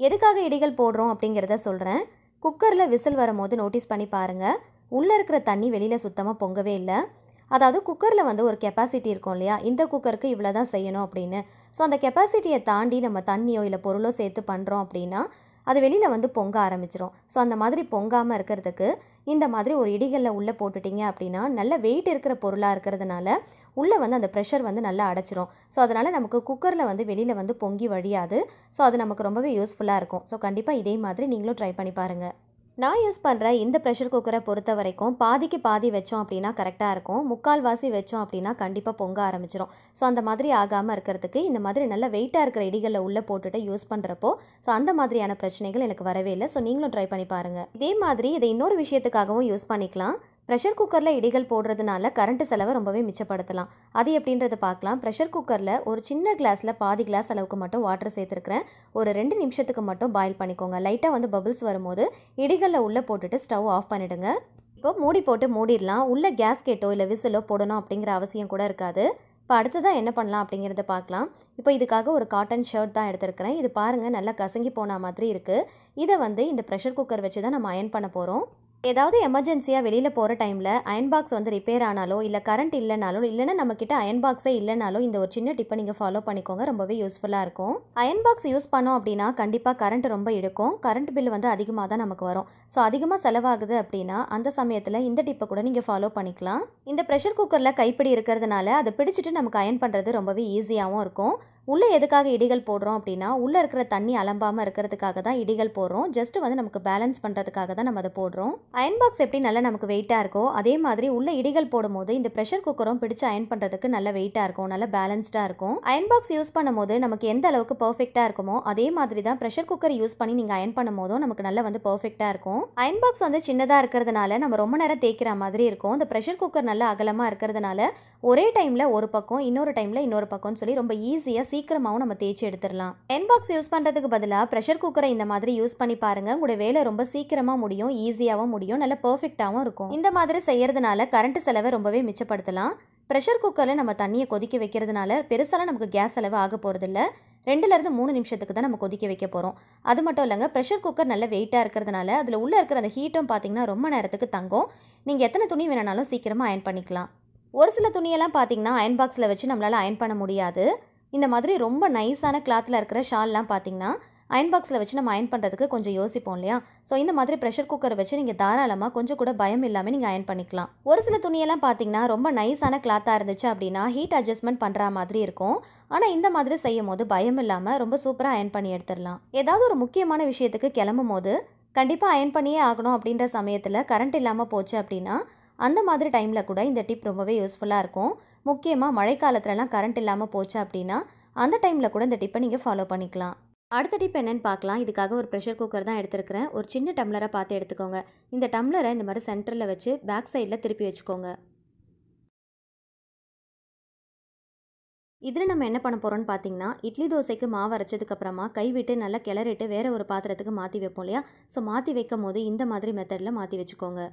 எதுக்காக இடிகள் போடுறோம் அப்படிங்கிறத சொல்கிறேன். குக்கரில் விசில் வரும்போது நோட்டீஸ் பண்ணி பாருங்கள், உள்ளே இருக்கிற தண்ணி வெளியில் சுத்தமாக பொங்கவே இல்லை. அதாவது குக்கரில் வந்து ஒரு கெப்பாசிட்டி இருக்கும் இல்லையா, இந்த குக்கருக்கு இவ்வளோ தான் செய்யணும் அப்படின்னு. ஸோ அந்த கெப்பாசிட்டியை தாண்டி நம்ம தண்ணியோ இல்லை பொருளோ சேர்த்து பண்ணுறோம் அப்படின்னா அது வெளியில் வந்து பொங்க ஆரம்பிச்சிடும். ஸோ அந்த மாதிரி பொங்காமல் இருக்கிறதுக்கு இந்த மாதிரி ஒரு இடிகளில் உள்ளே போட்டுட்டிங்க அப்படின்னா நல்ல வெயிட் இருக்கிற பொருளாக இருக்கிறதுனால உள்ளே வந்து அந்த ப்ரெஷர் வந்து நல்லா அடைச்சிரும். ஸோ அதனால் நமக்கு குக்கரில் வந்து வெளியில் வந்து பொங்கி வழியாது. ஸோ அது நமக்கு ரொம்பவே யூஸ்ஃபுல்லாக இருக்கும். ஸோ கண்டிப்பாக இதே மாதிரி நீங்களும் ட்ரை பண்ணி பாருங்கள். நான் யூஸ் பண்ணுற இந்த ப்ரெஷர் குக்கரை பொறுத்த வரைக்கும் பாதிக்கு பாதி வச்சோம் அப்படின்னா கரெக்டாக இருக்கும். முக்கால்வாசி வச்சோம் அப்படின்னா கண்டிப்பாக பொங்க ஆரம்பிச்சிடும். ஸோ அந்த மாதிரி ஆகாமல் இருக்கிறதுக்கு இந்த மாதிரி நல்ல வெயிட்டாக இருக்கிற இடிகளில் உள்ளே போட்டுட்டு யூஸ் பண்ணுறப்போ ஸோ அந்த மாதிரியான பிரச்சனைகள் எனக்கு வரவே இல்லை. ஸோ நீங்களும் ட்ரை பண்ணி பாருங்கள். இதே மாதிரி இதை இன்னொரு விஷயத்துக்காகவும் யூஸ் பண்ணிக்கலாம். ப்ரெஷர் குக்கரில் இடிகள் போடுறதுனால கரண்ட் செலவை ரொம்பவே மிச்சப்படுத்தலாம். அது எப்படின்றத பார்க்கலாம். ப்ரெஷர் குக்கரில் ஒரு சின்ன கிளாஸில் பாதி கிளாஸ் அளவுக்கு மட்டும் வாட்டர் சேர்த்துருக்கிறேன். ஒரு 2 நிமிஷத்துக்கு மட்டும் பாயில் பண்ணிக்கோங்க. லைட்டாக வந்து பபிள்ஸ் வரும்போது இடிகளில் உள்ளே போட்டுட்டு ஸ்டவ் ஆஃப் பண்ணிவிடுங்க. இப்போ மூடி போட்டு மூடிடலாம். உள்ளே கேஸ்கெட்டோ இல்லை விசிலோ போடணும் அப்படிங்கிற அவசியம் கூட இருக்காது. இப்போ அடுத்ததான் என்ன பண்ணலாம் அப்படிங்கிறத பார்க்கலாம். இப்போ இதுக்காக ஒரு காட்டன் ஷர்ட் தான் எடுத்துருக்கிறேன். இது பாருங்கள் நல்லா கசங்கி போன மாதிரி இருக்குது. இதை வந்து இந்த ப்ரெஷர் குக்கர் வச்சு தான் நம்ம அயன் பண்ண போகிறோம். ஏதாவது எமர்ஜென்சியாக வெளியில் போகிற டைமில் அயன் பாக்ஸ் வந்து ரிப்பேர் ஆனாலோ இல்லை கரண்ட் இல்லைனாலோ இல்லைன்னா நம்மக்கிட்ட அயன் பாக்ஸே இல்லைனாலோ இந்த ஒரு சின்ன டிப்பை நீங்கள் ஃபாலோ பண்ணிக்கோங்க. ரொம்பவே யூஸ்ஃபுல்லாக இருக்கும். அயன் பாக்ஸ் யூஸ் பண்ணோம் அப்படின்னா கண்டிப்பாக கரண்ட் ரொம்ப இழுக்கும். கரண்ட் பில் வந்து அதிகமாக தான் நமக்கு வரும். ஸோ அதிகமாக செலவாகுது அப்படின்னா அந்த சமயத்தில் இந்த டிப்பை கூட நீங்கள் ஃபாலோ பண்ணிக்கலாம். இந்த ப்ரெஷர் குக்கரில் கைப்பிடி இருக்கிறதுனால அதை பிடிச்சிட்டு நமக்கு அயன் பண்ணுறது ரொம்பவே ஈஸியாகவும் இருக்கும். உள்ளே எதுக்காக இடிகள் போடுறோம் அப்படின்னா உள்ளே இருக்கிற தண்ணி அலம்பாமல் இருக்கிறதுக்காக தான் இடிகள் போடுறோம். ஜஸ்ட் வந்து நமக்கு பேலன்ஸ் பண்ணுறதுக்காக தான் நம்ம அதை போடுறோம். அயன் பாக்ஸ் எப்படி நல்லா நமக்கு வெயிட்டாக இருக்கோ அதே மாதிரி உள்ள இடிகள் போடும்போது இந்த ப்ரெஷர் குக்கரும் பிடிச்சு அயன் பண்ணுறதுக்கு நல்ல வெயிட்டாக இருக்கும், நல்ல பேலன்ஸ்டாக இருக்கும். அயன் பாக்ஸ் யூஸ் பண்ணும்போது நமக்கு எந்த அளவுக்கு பர்ஃபெக்டாக இருக்குமோ அதே மாதிரி தான் ப்ரெஷர் குக்கர் யூஸ் பண்ணி நீங்கள் அயன் பண்ணும் போதும் நமக்கு நல்லா வந்து பர்ஃபெக்டாக இருக்கும். அயன் பாக்ஸ் வந்து சின்னதாக இருக்கிறதுனால நம்ம ரொம்ப நேரம் தேய்க்கிற மாதிரி இருக்கும். இந்த ப்ரெஷர் குக்கர் நல்லா அகலமாக இருக்கிறதுனால ஒரே டைமில் ஒரு பக்கம் இன்னொரு டைமில் இன்னொரு பக்கம்னு சொல்லி ரொம்ப ஈஸியாக சீக்கிரமாகவும் நம்ம தேய்ச்சி எடுத்துடலாம். அயன் பாக்ஸ் யூஸ் பண்ணுறதுக்கு பதிலாக ப்ரெஷர் குக்கரை இந்த மாதிரி யூஸ் பண்ணி பாருங்கள். உங்களோட வேலை ரொம்ப சீக்கிரமாக முடியும், ஈஸியாகவும் முடியும், நல்ல பர்ஃபெக்டாகவும் இருக்கும். இந்த மாதிரி செய்யறதுனால கரண்ட் செலவை ரொம்பவே மிச்சப்படுத்தலாம். ப்ரெஷர் குக்கரில் நம்ம தண்ணியை கொதிக்க வைக்கிறதுனால பெருசாலாம் நமக்கு கேஸ் செலவு ஆக போகிறதில்ல. 2லேருந்து 3 நிமிஷத்துக்கு தான் நம்ம கொதிக்க வைக்க போகிறோம். அது மட்டும் இல்லைங்க, ப்ரெஷர் குக்கர் நல்ல வெயிட்டாக இருக்கிறதுனால அதில் உள்ளே இருக்கிற அந்த ஹீட்டும் பார்த்தீங்கன்னா ரொம்ப நேரத்துக்கு தங்கும். நீங்கள் எத்தனை துணி வேணாலும் சீக்கிரமாக அயன் பண்ணிக்கலாம். ஒரு சில துணியெல்லாம் பார்த்தீங்கன்னா அயன் பாக்ஸில் வச்சு நம்மளால் அயன் பண்ண முடியாது. இந்த மாதிரி ரொம்ப நைஸான கிளாத்தில் இருக்கிற ஷால்லாம் பார்த்தீங்கன்னா அயன் பாக்ஸில் வச்சு நம்ம அயன் பண்ணுறதுக்கு கொஞ்சம் யோசிப்போம் இல்லையா. ஸோ இந்த மாதிரி ப்ரெஷர் குக்கரை வச்சு நீங்கள் தாராளமாக கொஞ்சம் கூட பயம் இல்லாமல் நீங்கள் அயன் பண்ணிக்கலாம். ஒரு சில துணியெல்லாம் பார்த்தீங்கன்னா ரொம்ப நைஸான கிளாத்தாக இருந்துச்சு அப்படின்னா ஹீட் அட்ஜஸ்ட்மெண்ட் பண்ணுற மாதிரி இருக்கும். ஆனால் இந்த மாதிரி செய்யும் போது பயம் இல்லாமல் ரொம்ப சூப்பராக அயன் பண்ணி எடுத்துடலாம். ஏதாவது ஒரு முக்கியமான விஷயத்துக்கு கிளம்பும் போது கண்டிப்பாக அயன் பண்ணியே ஆகணும் அப்படின்ற சமயத்தில் கரண்ட் இல்லாமல் போச்சு அப்படின்னா அந்த மாதிரி டைமில் கூட இந்த டிப் ரொம்பவே யூஸ்ஃபுல்லாக இருக்கும். முக்கியமாக மழைக்காலத்துலலாம் கரண்ட் இல்லாமல் போச்சு அப்படின்னா அந்த டைமில் கூட இந்த டிப்பை நீங்கள் ஃபாலோ பண்ணிக்கலாம். அடுத்த டிப் என்னென்னு பார்க்கலாம். இதுக்காக ஒரு ப்ரெஷர் குக்கர் தான் எடுத்துருக்கிறேன். ஒரு சின்ன டம்ளரை பார்த்து எடுத்துக்கோங்க. இந்த டம்ளரை இந்த மாதிரி சென்டரில் வச்சு பேக் சைடில் திருப்பி வச்சுக்கோங்க. இதில் நம்ம என்ன பண்ண போகிறோம்னு பார்த்தீங்கன்னா இட்லி தோசைக்கு மாவு அரைச்சதுக்கப்புறமா கைவிட்டு நல்லா கிளறிட்டு வேறு ஒரு பாத்திரத்துக்கு மாற்றி வைப்போம் இல்லையா. ஸோ மாற்றி வைக்கும் போது இந்த மாதிரி மெத்தடில் மாற்றி வச்சுக்கோங்க.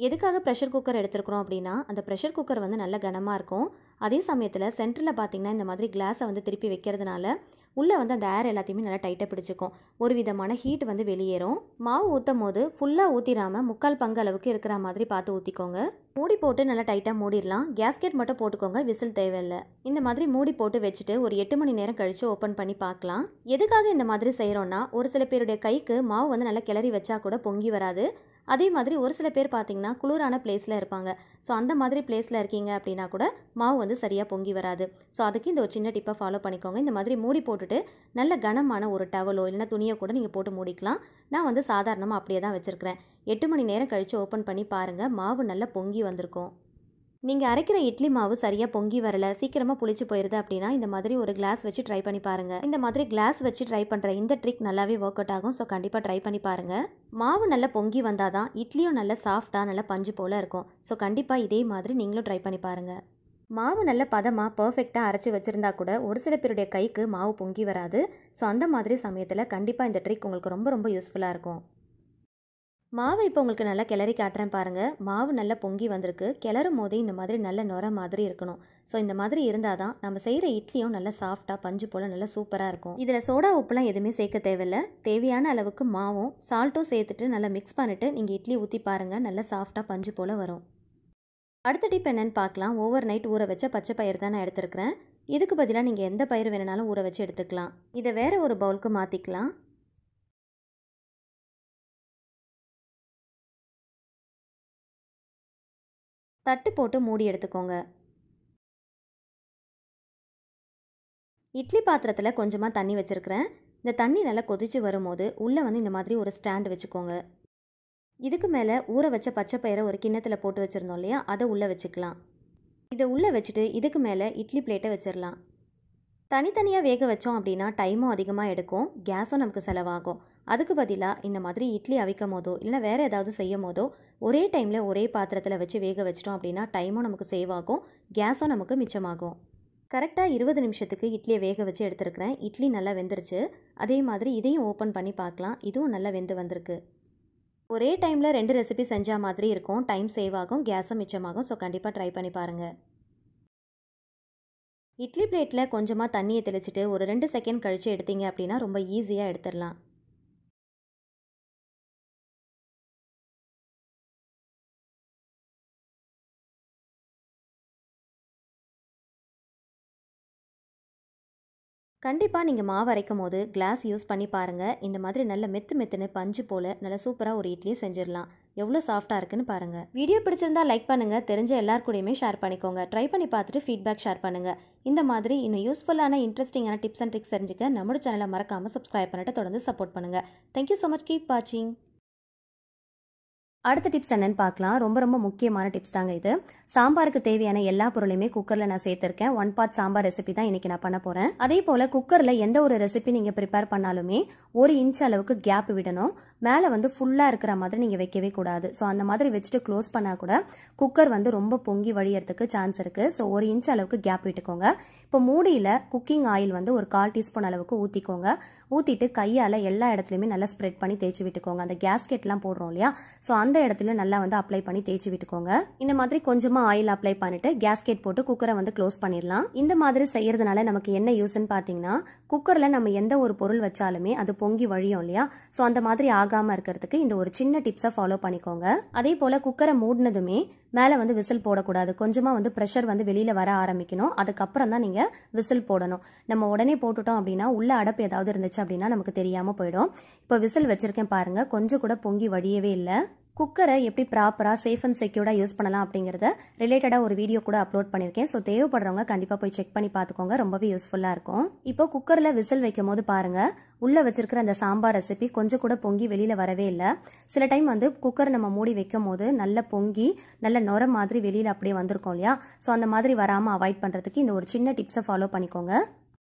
எதுக்காக ப்ரெஷர் குக்கர் எடுத்துருக்குறோம் அப்படின்னா அந்த ப்ரெஷர் குக்கர் வந்து நல்ல கனமாக இருக்கும். அதே சமயத்தில் சென்டரில் பார்த்திங்கன்னா இந்த மாதிரி கிளாஸை வந்து திருப்பி வைக்கிறதுனால உள்ளே வந்து அந்த ஏர் எல்லாத்தையுமே நல்லா டைட்டாக பிடிச்சிக்கும். ஒரு விதமான ஹீட் வந்து வெளியேறும். மாவு ஊற்றும் போது ஃபுல்லாக ஊற்றிடாமல் 3/4 பங்கு அளவுக்கு இருக்கிற மாதிரி பார்த்து ஊற்றிக்கோங்க. மூடி போட்டு நல்லா டைட்டாக மூடிடலாம். கேஸ்கெட் மட்டும் போட்டுக்கோங்க, விசில் தேவையில்லை. இந்த மாதிரி மூடி போட்டு வச்சுட்டு ஒரு 8 மணி நேரம் கழித்து ஓப்பன் பண்ணி பார்க்கலாம். எதுக்காக இந்த மாதிரி செய்கிறோன்னா, ஒரு சில பேருடைய கைக்கு மாவு வந்து நல்லா கிளறி வச்சா கூட பொங்கி வராது. அதே மாதிரி ஒரு சில பேர் பார்த்தீங்கன்னா குளிரான பிளேஸில் இருப்பாங்க. ஸோ அந்த மாதிரி பிளேஸில் இருக்கீங்க அப்படின்னா கூட மாவு வந்து சரியாக பொங்கி வராது. ஸோ அதுக்கு இந்த ஒரு சின்ன டிப்பை ஃபாலோ பண்ணிக்கோங்க. இந்த மாதிரி மூடி போட்டுட்டு நல்ல கனமான ஒரு டவலோ இல்லைனா துணியை கூட நீங்கள் போட்டு மூடிக்கலாம். நான் வந்து சாதாரணமாக அப்படியே தான் வச்சுருக்கிறேன். 8 மணி நேரம் கழித்து ஓப்பன் பண்ணி பாருங்கள், மாவு நல்லா பொங்கி வந்திருக்கும். நீங்கள் அரைக்கிற இட்லி மாவு சரியாக பொங்கி வரல, சீக்கிரமாக புளிச்சு போயிடுது அப்படின்னா இந்த மாதிரி ஒரு கிளாஸ் வச்சு ட்ரை பண்ணி பாருங்கள். இந்த மாதிரி கிளாஸ் வச்சு ட்ரை பண்ணுற இந்த ட்ரிக் நல்லாவே ஒர்க் அவுட் ஆகும். ஸோ கண்டிப்பாக ட்ரை பண்ணி பாருங்கள். மாவு நல்லா பொங்கி வந்தால் தான் இட்லியும் நல்லா சாஃப்டாக நல்லா பஞ்சு போல் இருக்கும். ஸோ கண்டிப்பாக இதே மாதிரி நீங்களும் ட்ரை பண்ணி பாருங்கள். மாவு நல்ல பதமாக பர்ஃபெக்டாக அரைச்சி வச்சுருந்தா கூட ஒரு சில பேருடைய கைக்கு மாவு பொங்கி வராது. ஸோ அந்த மாதிரி சமயத்தில் கண்டிப்பாக இந்த ட்ரிக் உங்களுக்கு ரொம்ப ரொம்ப யூஸ்ஃபுல்லாக இருக்கும். மாவு இப்போ உங்களுக்கு நல்லா கிளறி காட்டுறேன் பாருங்கள். மாவு நல்லா பொங்கி வந்திருக்கு. கிளறும் போதே இந்த மாதிரி நல்ல நுர மாதிரி இருக்கணும். ஸோ இந்த மாதிரி இருந்தால் தான் நம்ம செய்கிற இட்லியும் நல்லா சாஃப்டாக பஞ்சு போல் நல்லா சூப்பராக இருக்கும். இதில் சோடா உப்புலாம் எதுவுமே சேர்க்க தேவையில்லை. தேவையான அளவுக்கு மாவும் சால்ட்டும் சேர்த்துட்டு நல்லா மிக்ஸ் பண்ணிவிட்டு நீங்கள் இட்லி ஊற்றி பாருங்கள், நல்லா சாஃப்டாக பஞ்சு போல் வரும். அடுத்த டிப் என்னென்னு பார்க்கலாம். ஓவர் நைட் ஊற வச்ச பச்சை பயிர் தான் நான் எடுத்துருக்கிறேன். இதுக்கு பதிலாக நீங்கள் எந்த பயிர் வேணுனாலும் ஊற வச்சு எடுத்துக்கலாம். இதை வேறு ஒரு பவுலுக்கு மாற்றிக்கலாம். தட்டு போட்டு மூடி எடுத்துக்கோங்க. இட்லி பாத்திரத்தில் கொஞ்சமாக தண்ணி வச்சுருக்கிறேன். இந்த தண்ணி நல்லா கொதிச்சு வரும்போது உள்ளே வந்து இந்த மாதிரி ஒரு ஸ்டாண்ட் வச்சுக்கோங்க. இதுக்கு மேலே ஊற வச்ச பச்சை பயிரை ஒரு கிண்ணத்தில் போட்டு வச்சுருந்தோம் இல்லையா, அதை உள்ளே வச்சுக்கலாம். இதை உள்ளே வச்சுட்டு இதுக்கு மேலே இட்லி பிளேட்டை வச்சிடலாம். தனித்தனியாக வேக வச்சோம் அப்படின்னா டைமும் அதிகமாக எடுக்கும், கேஸும் நமக்கு செலவாகும். அதுக்கு பதிலாக இந்த மாதிரி இட்லி அவிக்கும் போதோ இல்லைனா வேறு ஏதாவது செய்யும் போதோ ஒரே டைமில் ஒரே பாத்திரத்தில் வச்சு வேக வச்சிட்டோம் அப்படின்னா டைமும் நமக்கு சேவ் ஆகும், கேஸும் நமக்கு மிச்சமாகும். கரெக்டாக 20 நிமிஷத்துக்கு இட்லியை வேக வச்சு எடுத்துருக்கிறேன். இட்லி நல்லா வெந்துருச்சு. அதே மாதிரி இதையும் ஓப்பன் பண்ணி பார்க்கலாம். இதுவும் நல்லா வெந்து வந்திருக்கு. ஒரே டைமில் 2 ரெசிபி செஞ்சால் மாதிரி இருக்கும், டைம் சேவ் ஆகும், கேஸும் மிச்சமாகும். ஸோ கண்டிப்பாக ட்ரை பண்ணி பாருங்கள். இட்லி பிளேட்டில் கொஞ்சமாக தண்ணியை தெளிச்சிட்டு ஒரு 2 செகண்ட் கழித்து எடுத்தீங்க அப்படின்னா ரொம்ப ஈஸியாக எடுத்துடலாம். கண்டிப்பாக நீங்கள் மாவு அரைக்கும் போது கிளாஸ் யூஸ் பண்ணி பாருங்கள். இந்த மாதிரி நல்ல மெத்துன்னு பஞ்சு போல் நல்லா சூப்பராக ஒரு இட்லியை செஞ்சிடலாம். எவ்வளோ சாஃப்டாக இருக்குன்னு பாருங்கள். வீடியோ பிடிச்சிருந்தா லைக் பண்ணுங்கள், தெரிஞ்ச எல்லாருக்கூடையுமே ஷேர் பண்ணிக்கோங்க. ட்ரை பண்ணி பார்த்துட்டு ஃபீட்பேக் ஷேர் பண்ணுங்கள். இந்த மாதிரி இன்னும் யூஸ்ஃபுல்லான இன்ட்ரெஸ்டிங்கான டிப்ஸ் அண்ட் ட்ரிக்ஸ் தெரிஞ்சுக்க நம்மளோட சேனலை மறக்காமல் சப்ஸ்கிரைப் பண்ணிட்டு தொடர்ந்து சப்போர்ட் பண்ணுங்கள். Thank you so much. கீப் வாட்சிங். அடுத்த டிப்ஸ் என்னன்னு பார்க்கலாம். ரொம்ப ரொம்ப முக்கியமான டிப்ஸ் தாங்க இது. சாம்பாருக்கு தேவையான எல்லா பொருளையுமே குக்கரில் நான் சேர்த்துருக்கேன். 1 பார்ட் சாம்பார் ரெசிபி தான் இன்றைக்கி நான் பண்ண போகிறேன். அதே போல் குக்கரில் எந்த ஒரு ரெசிபி நீங்கள் ப்ரிப்பேர் பண்ணாலுமே 1 இன்ச் அளவுக்கு கேப் விடணும். மேலே வந்து ஃபுல்லாக இருக்கிற மாதிரி நீங்கள் வைக்கவே கூடாது. ஸோ அந்த மாதிரி வச்சுட்டு க்ளோஸ் பண்ணால் கூட குக்கர் வந்து ரொம்ப பொங்கி வழியறதுக்கு சான்ஸ் இருக்குது. ஸோ 1 இன்ச் அளவுக்கு கேப் விட்டுக்கோங்க. இப்போ மூடியில் குக்கிங் ஆயில் வந்து ஒரு 1/4 டீஸ்பூன் அளவுக்கு ஊற்றிக்கோங்க. ஊற்றிட்டு கையால் எல்லா இடத்துலையுமே நல்லா ஸ்ப்ரெட் பண்ணி தேய்ச்சி விட்டுக்கோங்க. அந்த கேஸ்கெட்லாம் போடுறோம் இல்லையா, ஸோ அந்த இடத்துல நல்லா வந்து அப்ளை பண்ணி தேய்ச்சி விட்டுக்கோங்க. இந்த மாதிரி கொஞ்சமாக ஆயில் அப்ளை பண்ணிட்டு கேஸ்கெட் போட்டு குக்கரை வந்து க்ளோஸ் பண்ணிடலாம். இந்த மாதிரி செய்யறதுனால நமக்கு என்ன யூஸ்ன்னு பார்த்தீங்கன்னா, குக்கரில் நம்ம எந்த ஒரு பொருள் வச்சாலுமே அது பொங்கி வழியும் இல்லையா, ஸோ அந்த மாதிரி ஆகாமல் இருக்கிறதுக்கு இந்த ஒரு சின்ன டிப்ஸை ஃபாலோ பண்ணிக்கோங்க. அதே போல் குக்கரை மூடினதுமே மேலே வந்து விசில் போடக்கூடாது. கொஞ்சமாக வந்து ப்ரெஷர் வந்து வெளியில் வர ஆரம்பிக்கணும். அதுக்கப்புறம் தான் நீங்கள் விசில் போடணும். நம்ம உடனே போட்டுட்டோம் அப்படின்னா உள்ள அடப்பு ஏதாவது இருந்துச்சு அப்படின்னா நமக்கு தெரியாமல் போயிடும். இப்போ விசில் வச்சிருக்கேன் பாருங்கள், கொஞ்சம் கூட பொங்கி வழியவே இல்லை. குக்கரை எப்படி ப்ராப்பராக சேஃப் அண்ட் செக்யூர்டாக யூஸ் பண்ணலாம் அப்படிங்கிறத ரிலேட்டடாக ஒரு வீடியோ கூட அப்லோட் பண்ணியிருக்கேன். ஸோ தேவைப்படுறவங்க கண்டிப்பாக போய் செக் பண்ணி பார்த்துக்கோங்க, ரொம்பவே யூஸ்ஃபுல்லாக இருக்கும். இப்போ குக்கரில் விசில் வைக்கும் போது பாருங்கள், உள்ளே வச்சிருக்கிற அந்த சாம்பார் ரெசிபி கொஞ்சம் கூட பொங்கி வெளியில் வரவே இல்லை. சில டைம் வந்து குக்கரை நம்ம மூடி வைக்கும் போது நல்ல பொங்கி நல்ல நுர மாதிரி வெளியில் அப்படியே வந்திருக்கோம் இல்லையா, ஸோ அந்த மாதிரி வராமல் அவாய்ட் பண்ணுறதுக்கு இந்த ஒரு சின்ன டிப்ஸை ஃபாலோ பண்ணிக்கோங்க.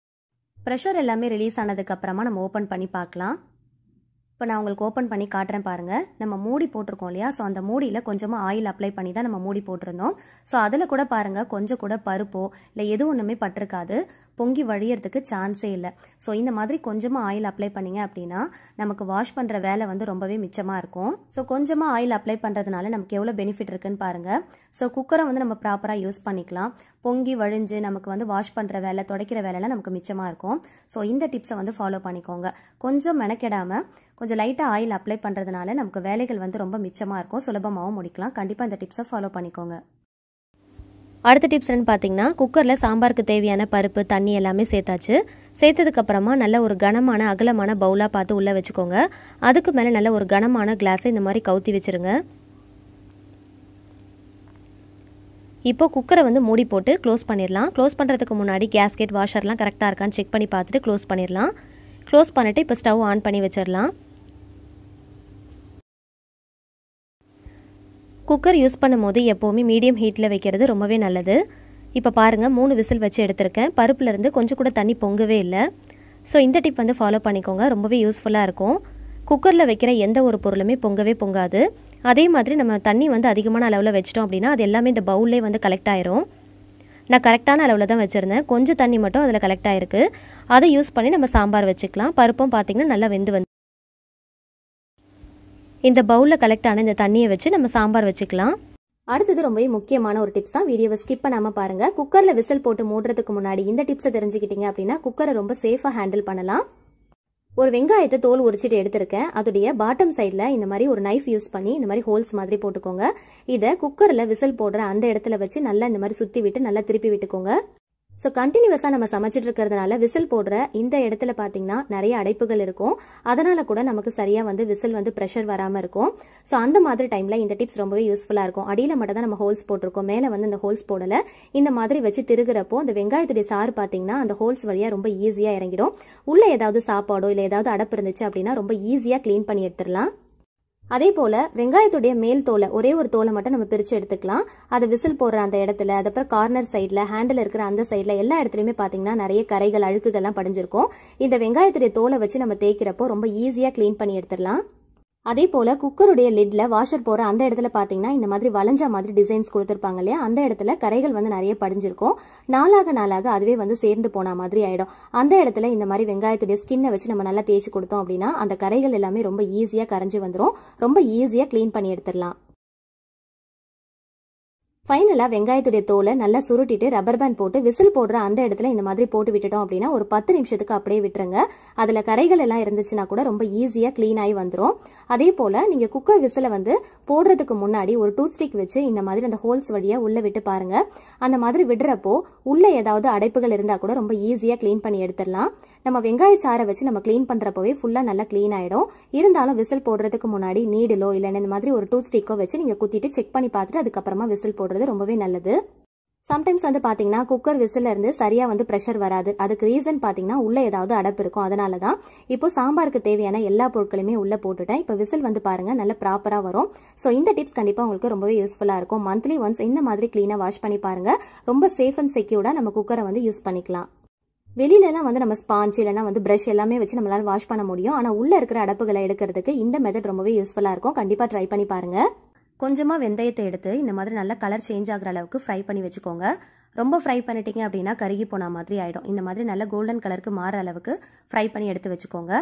ப்ரெஷர் எல்லாமே ரிலீஸ் ஆனதுக்கு அப்புறமா நம்ம ஓப்பன் பண்ணி பார்க்கலாம். இப்போ நான் உங்களுக்கு ஓப்பன் பண்ணி காட்டுறேன் பாருங்கள். நம்ம மூடி போட்டிருக்கோம் இல்லையா, ஸோ அந்த மூடியில் கொஞ்சமாக ஆயில் அப்ளை பண்ணி தான் நம்ம மூடி போட்டிருந்தோம். ஸோ அதில் கூட பாருங்கள் கொஞ்சம் கூட பருப்போ இல்லை எது ஒன்றுமே பட்டிருக்காது. பொங்கி வழியறதுக்கு சான்ஸே இல்லை. ஸோ இந்த மாதிரி கொஞ்சமாக ஆயில் அப்ளை பண்ணிங்க அப்படின்னா நமக்கு வாஷ் பண்ணுற வேலை வந்து ரொம்பவே மிச்சமாக இருக்கும். ஸோ கொஞ்சமாக ஆயில் அப்ளை பண்ணுறதுனால நமக்கு எவ்வளோ பெனிஃபிட் இருக்குன்னு பாருங்கள். ஸோ குக்கரை வந்து நம்ம ப்ராப்பராக யூஸ் பண்ணிக்கலாம். பொங்கி வழிஞ்சு நமக்கு வந்து வாஷ் பண்ணுற வேலை, துடைக்கிற வேலைலாம் நமக்கு மிச்சமாக இருக்கும். ஸோ இந்த டிப்ஸை வந்து ஃபாலோ பண்ணிக்கோங்க. கொஞ்சம் மெனக்கெடாமல் கொஞ்சம் லைட்டாக ஆயில் அப்ளை பண்ணுறதுனால நமக்கு வேலைகள் வந்து ரொம்ப மிச்சமாக இருக்கும், சுலபமாகவும் முடிக்கலாம். கண்டிப்பாக இந்த டிப்ஸை ஃபாலோ பண்ணிக்கோங்க. அடுத்த டிப்ஸ் என்னன்னு பார்த்தீங்கன்னா, குக்கரில் சாம்பாருக்கு தேவையான பருப்பு, தண்ணி எல்லாமே சேர்த்தாச்சு. சேர்த்ததுக்கப்புறமா நல்ல ஒரு கனமான அகலமான பவுலாக பார்த்து உள்ளே வச்சுக்கோங்க. அதுக்கு மேலே நல்ல ஒரு கனமான கிளாஸை இந்த மாதிரி கவுத்தி வச்சுருங்க. இப்போ குக்கரை வந்து மூடி போட்டு க்ளோஸ் பண்ணிடலாம். க்ளோஸ் பண்ணுறதுக்கு முன்னாடி கேஸ்கெட், வாஷர்லாம் கரெக்டாக இருக்கான்னு செக் பண்ணி பார்த்துட்டு க்ளோஸ் பண்ணிடலாம். க்ளோஸ் பண்ணிவிட்டு இப்போ ஸ்டவ் ஆன் பண்ணி வச்சிடலாம். குக்கர் யூஸ் பண்ணும்போது எப்போவுமே மீடியம் ஹீட்டில் வைக்கிறது ரொம்பவே நல்லது. இப்போ பாருங்கள் 3 விசில் வச்சு எடுத்திருக்கேன். பருப்புலேருந்து கொஞ்சம் கூட தண்ணி பொங்கவே இல்லை. ஸோ இந்த டிப் வந்து ஃபாலோ பண்ணிக்கோங்க, ரொம்பவே யூஸ்ஃபுல்லாக இருக்கும். குக்கரில் வைக்கிற எந்த ஒரு பொருளுமே பொங்கவே பொங்காது. அதே மாதிரி நம்ம தண்ணி வந்து அதிகமான அளவில் வச்சிட்டோம் அப்படின்னா அது எல்லாமே இந்த பவுல்லே வந்து கலெக்ட் ஆயிரும். நான் கரெக்டான அளவில் தான் வச்சுருந்தேன். கொஞ்சம் தண்ணி மட்டும் அதில் கலெக்ட் ஆகிருக்கு. அதை யூஸ் பண்ணி நம்ம சாம்பார் வச்சுக்கலாம். பருப்பும் பார்த்திங்கன்னா நல்லா வெந்து இந்த பவுலில் கலெக்ட் ஆன இந்த தண்ணியை வச்சு நம்ம சாம்பார் வச்சுக்கலாம். அடுத்தது ரொம்பவே முக்கியமான ஒரு டிப்ஸ் தான், வீடியோவை ஸ்கிப் பண்ணாமல் பாருங்கள். குக்கரில் விசில் போட்டு மூடுறதுக்கு முன்னாடி இந்த டிப்ஸை தெரிஞ்சுக்கிட்டீங்க அப்படின்னா குக்கரை ரொம்ப சேஃபாக ஹேண்டில் பண்ணலாம். ஒரு வெங்காயத்தை தோல் உரிச்சிட்டு எடுத்திருக்கேன். அதோடைய பாட்டம் சைடில் இந்த மாதிரி ஒரு நைஃப் யூஸ் பண்ணி இந்த மாதிரி ஹோல்ஸ் மாதிரி போட்டுக்கோங்க. இதை குக்கரில் விசில் போடுற அந்த இடத்துல வச்சு நல்லா இந்த மாதிரி சுற்றி விட்டு நல்லா திருப்பி விட்டுக்கோங்க. ஸோ கண்டினியூஸாக நம்ம சமைச்சிட்டு இருக்கிறதுனால விசில் போடுற இந்த இடத்துல பார்த்தீங்கன்னா நிறைய அடைப்புகள் இருக்கும். அதனால கூட நமக்கு சரியாக வந்து விசில் வந்து ப்ரெஷர் வராமல் இருக்கும். ஸோ அந்த மாதிரி டைமில் இந்த டிப்ஸ் ரொம்பவே யூஸ்ஃபுல்லாக இருக்கும். அடியில் மட்டும் தான் நம்ம ஹோல்ஸ் போட்டிருக்கோம், மேலே வந்து இந்த ஹோல்ஸ் போடலை. இந்த மாதிரி வச்சு திருகிறப்போ அந்த வெங்காயத்துடைய சாறு பார்த்தீங்கன்னா அந்த ஹோல்ஸ் வழியாக ரொம்ப ஈஸியாக இறங்கிடும். உள்ளே ஏதாவது சாப்பாடோ இல்லை ஏதாவது அடப்பு இருந்துச்சு அப்படின்னா ரொம்ப ஈஸியாக க்ளீன் பண்ணி எடுத்துடலாம். அதே போல் வெங்காயத்துடைய மேல் தோலை, ஒரே ஒரு தோலை மட்டும் நம்ம பிரித்து எடுத்துக்கலாம். அதை விசில் போடுற அந்த இடத்துல, அதுக்கப்புறம் கார்னர் சைடில், ஹேண்டில் இருக்கிற அந்த சைடில் எல்லா இடத்துலையுமே பார்த்தீங்கன்னா நிறைய கரைகள், அழுக்குகள்லாம் படிஞ்சிருக்கும். இந்த வெங்காயத்துடைய தோலை வச்சு நம்ம தேய்க்கிறப்போ ரொம்ப ஈஸியாக க்ளீன் பண்ணி எடுத்துடலாம். அதே போல் குக்கருடைய லிட்டில் வாஷர் போகிற அந்த இடத்துல பார்த்தீங்கன்னா இந்த மாதிரி வளைஞ்சா மாதிரி டிசைன்ஸ் கொடுத்துருப்பாங்க இல்லையா, அந்த இடத்துல கரைகள் வந்து நிறைய படிஞ்சிருக்கும். நாளாக அதுவே வந்து சேர்ந்து போன மாதிரி ஆகிடும். அந்த இடத்துல இந்த மாதிரி வெங்காயத்துடைய ஸ்கின்னை வச்சு நம்ம நல்லா தேய்ச்சி கொடுத்தோம் அப்படின்னா அந்த கரைகள் எல்லாமே ரொம்ப ஈஸியாக கரைஞ்சி வந்துடும். ரொம்ப ஈஸியாக க்ளீன் பண்ணி எடுத்துடலாம். ஃபைனலாக வெங்காயத்துடைய தோலை நல்லா சுருட்டிட்டு ரப்பர் பேண்ட் போட்டு விசில் போடுற அந்த இடத்துல இந்த மாதிரி போட்டு விட்டுட்டோம் அப்படின்னா ஒரு 10 நிமிஷத்துக்கு அப்படியே விட்டுருங்க. அதில் கரைகள் எல்லாம் இருந்துச்சுன்னா கூட ரொம்ப ஈஸியாக க்ளீன் ஆகி வந்துடும். அதே போல் நீங்கள் குக்கர் விசிலை வந்து போடுறதுக்கு முன்னாடி ஒரு டூத் ஸ்டிக் வச்சு இந்த மாதிரி அந்த ஹோல்ஸ் வழியாக உள்ளே விட்டு பாருங்கள். அந்த மாதிரி விடுறப்போ உள்ளே ஏதாவது அடைப்புகள் இருந்தால் கூட ரொம்ப ஈஸியாக க்ளீன் பண்ணி எடுத்துடலாம். நம்ம வெங்காய சாரை வச்சு நம்ம க்ளீன் பண்ணுறப்பவே ஃபுல்லாக நல்லா க்ளீன் ஆகிடும். இருந்தாலும் விசில் போடுறதுக்கு முன்னாடி நீடிலோ இல்லைன்னா இந்த மாதிரி ஒரு டூத் ஸ்டிக்கோ வச்சு நீங்கள் குத்திட்டு செக் பண்ணி பார்த்துட்டு அதுக்கப்புறமா விசில் போடுறது ரொம்பவே நல்லது. சம்டைம்ஸ் வந்து பார்த்தீங்கன்னா குக்கர் விசில் இருந்து சரியாக வந்து ப்ரெஷர் வராது. அதுக்கு ரீசன் பார்த்தீங்கன்னா உள்ளே ஏதாவது அடப்பு இருக்கும். அதனால தான் இப்போ சாம்பாருக்கு தேவையான எல்லா பொருட்களையுமே உள்ளே போட்டுட்டேன். இப்போ விசில் வந்து பாருங்கள் நல்லா ப்ராப்பராக வரும். ஸோ இந்த டிப்ஸ் கண்டிப்பாக உங்களுக்கு ரொம்பவே யூஸ்ஃபுல்லாக இருக்கும். மந்த்லி ஒன்ஸ் இந்த மாதிரி க்ளீனாக வாஷ் பண்ணி பாருங்கள். ரொம்ப சேஃப் அண்ட் செக்யூர்டாக நம்ம குக்கரை வந்து யூஸ் பண்ணிக்கலாம். வெளியிலலாம் வந்து நம்ம ஸ்பாஞ்ச் இல்லைனா வந்து ப்ரஷ் எல்லாமே வச்சு நம்மளால வாஷ் பண்ண முடியும். ஆனால் உள்ளே இருக்கிற அடப்புகளை எடுக்கிறதுக்கு இந்த மெத்தட் ரொம்பவே யூஸ்ஃபுல்லாக இருக்கும். கண்டிப்பாக ட்ரை பண்ணி பாருங்கள். கொஞ்சமாக வெந்தயத்தை எடுத்து இந்த மாதிரி நல்லா கலர் சேஞ்ச் ஆகிற அளவுக்கு ஃப்ரை பண்ணி வச்சுக்கோங்க. ரொம்ப ஃப்ரை பண்ணிட்டீங்க அப்படின்னா கருகி போன மாதிரி ஆகிடும். இந்த மாதிரி நல்ல கோல்டன் கலருக்கு மாற அளவுக்கு ஃப்ரை பண்ணி எடுத்து வச்சுக்கோங்க.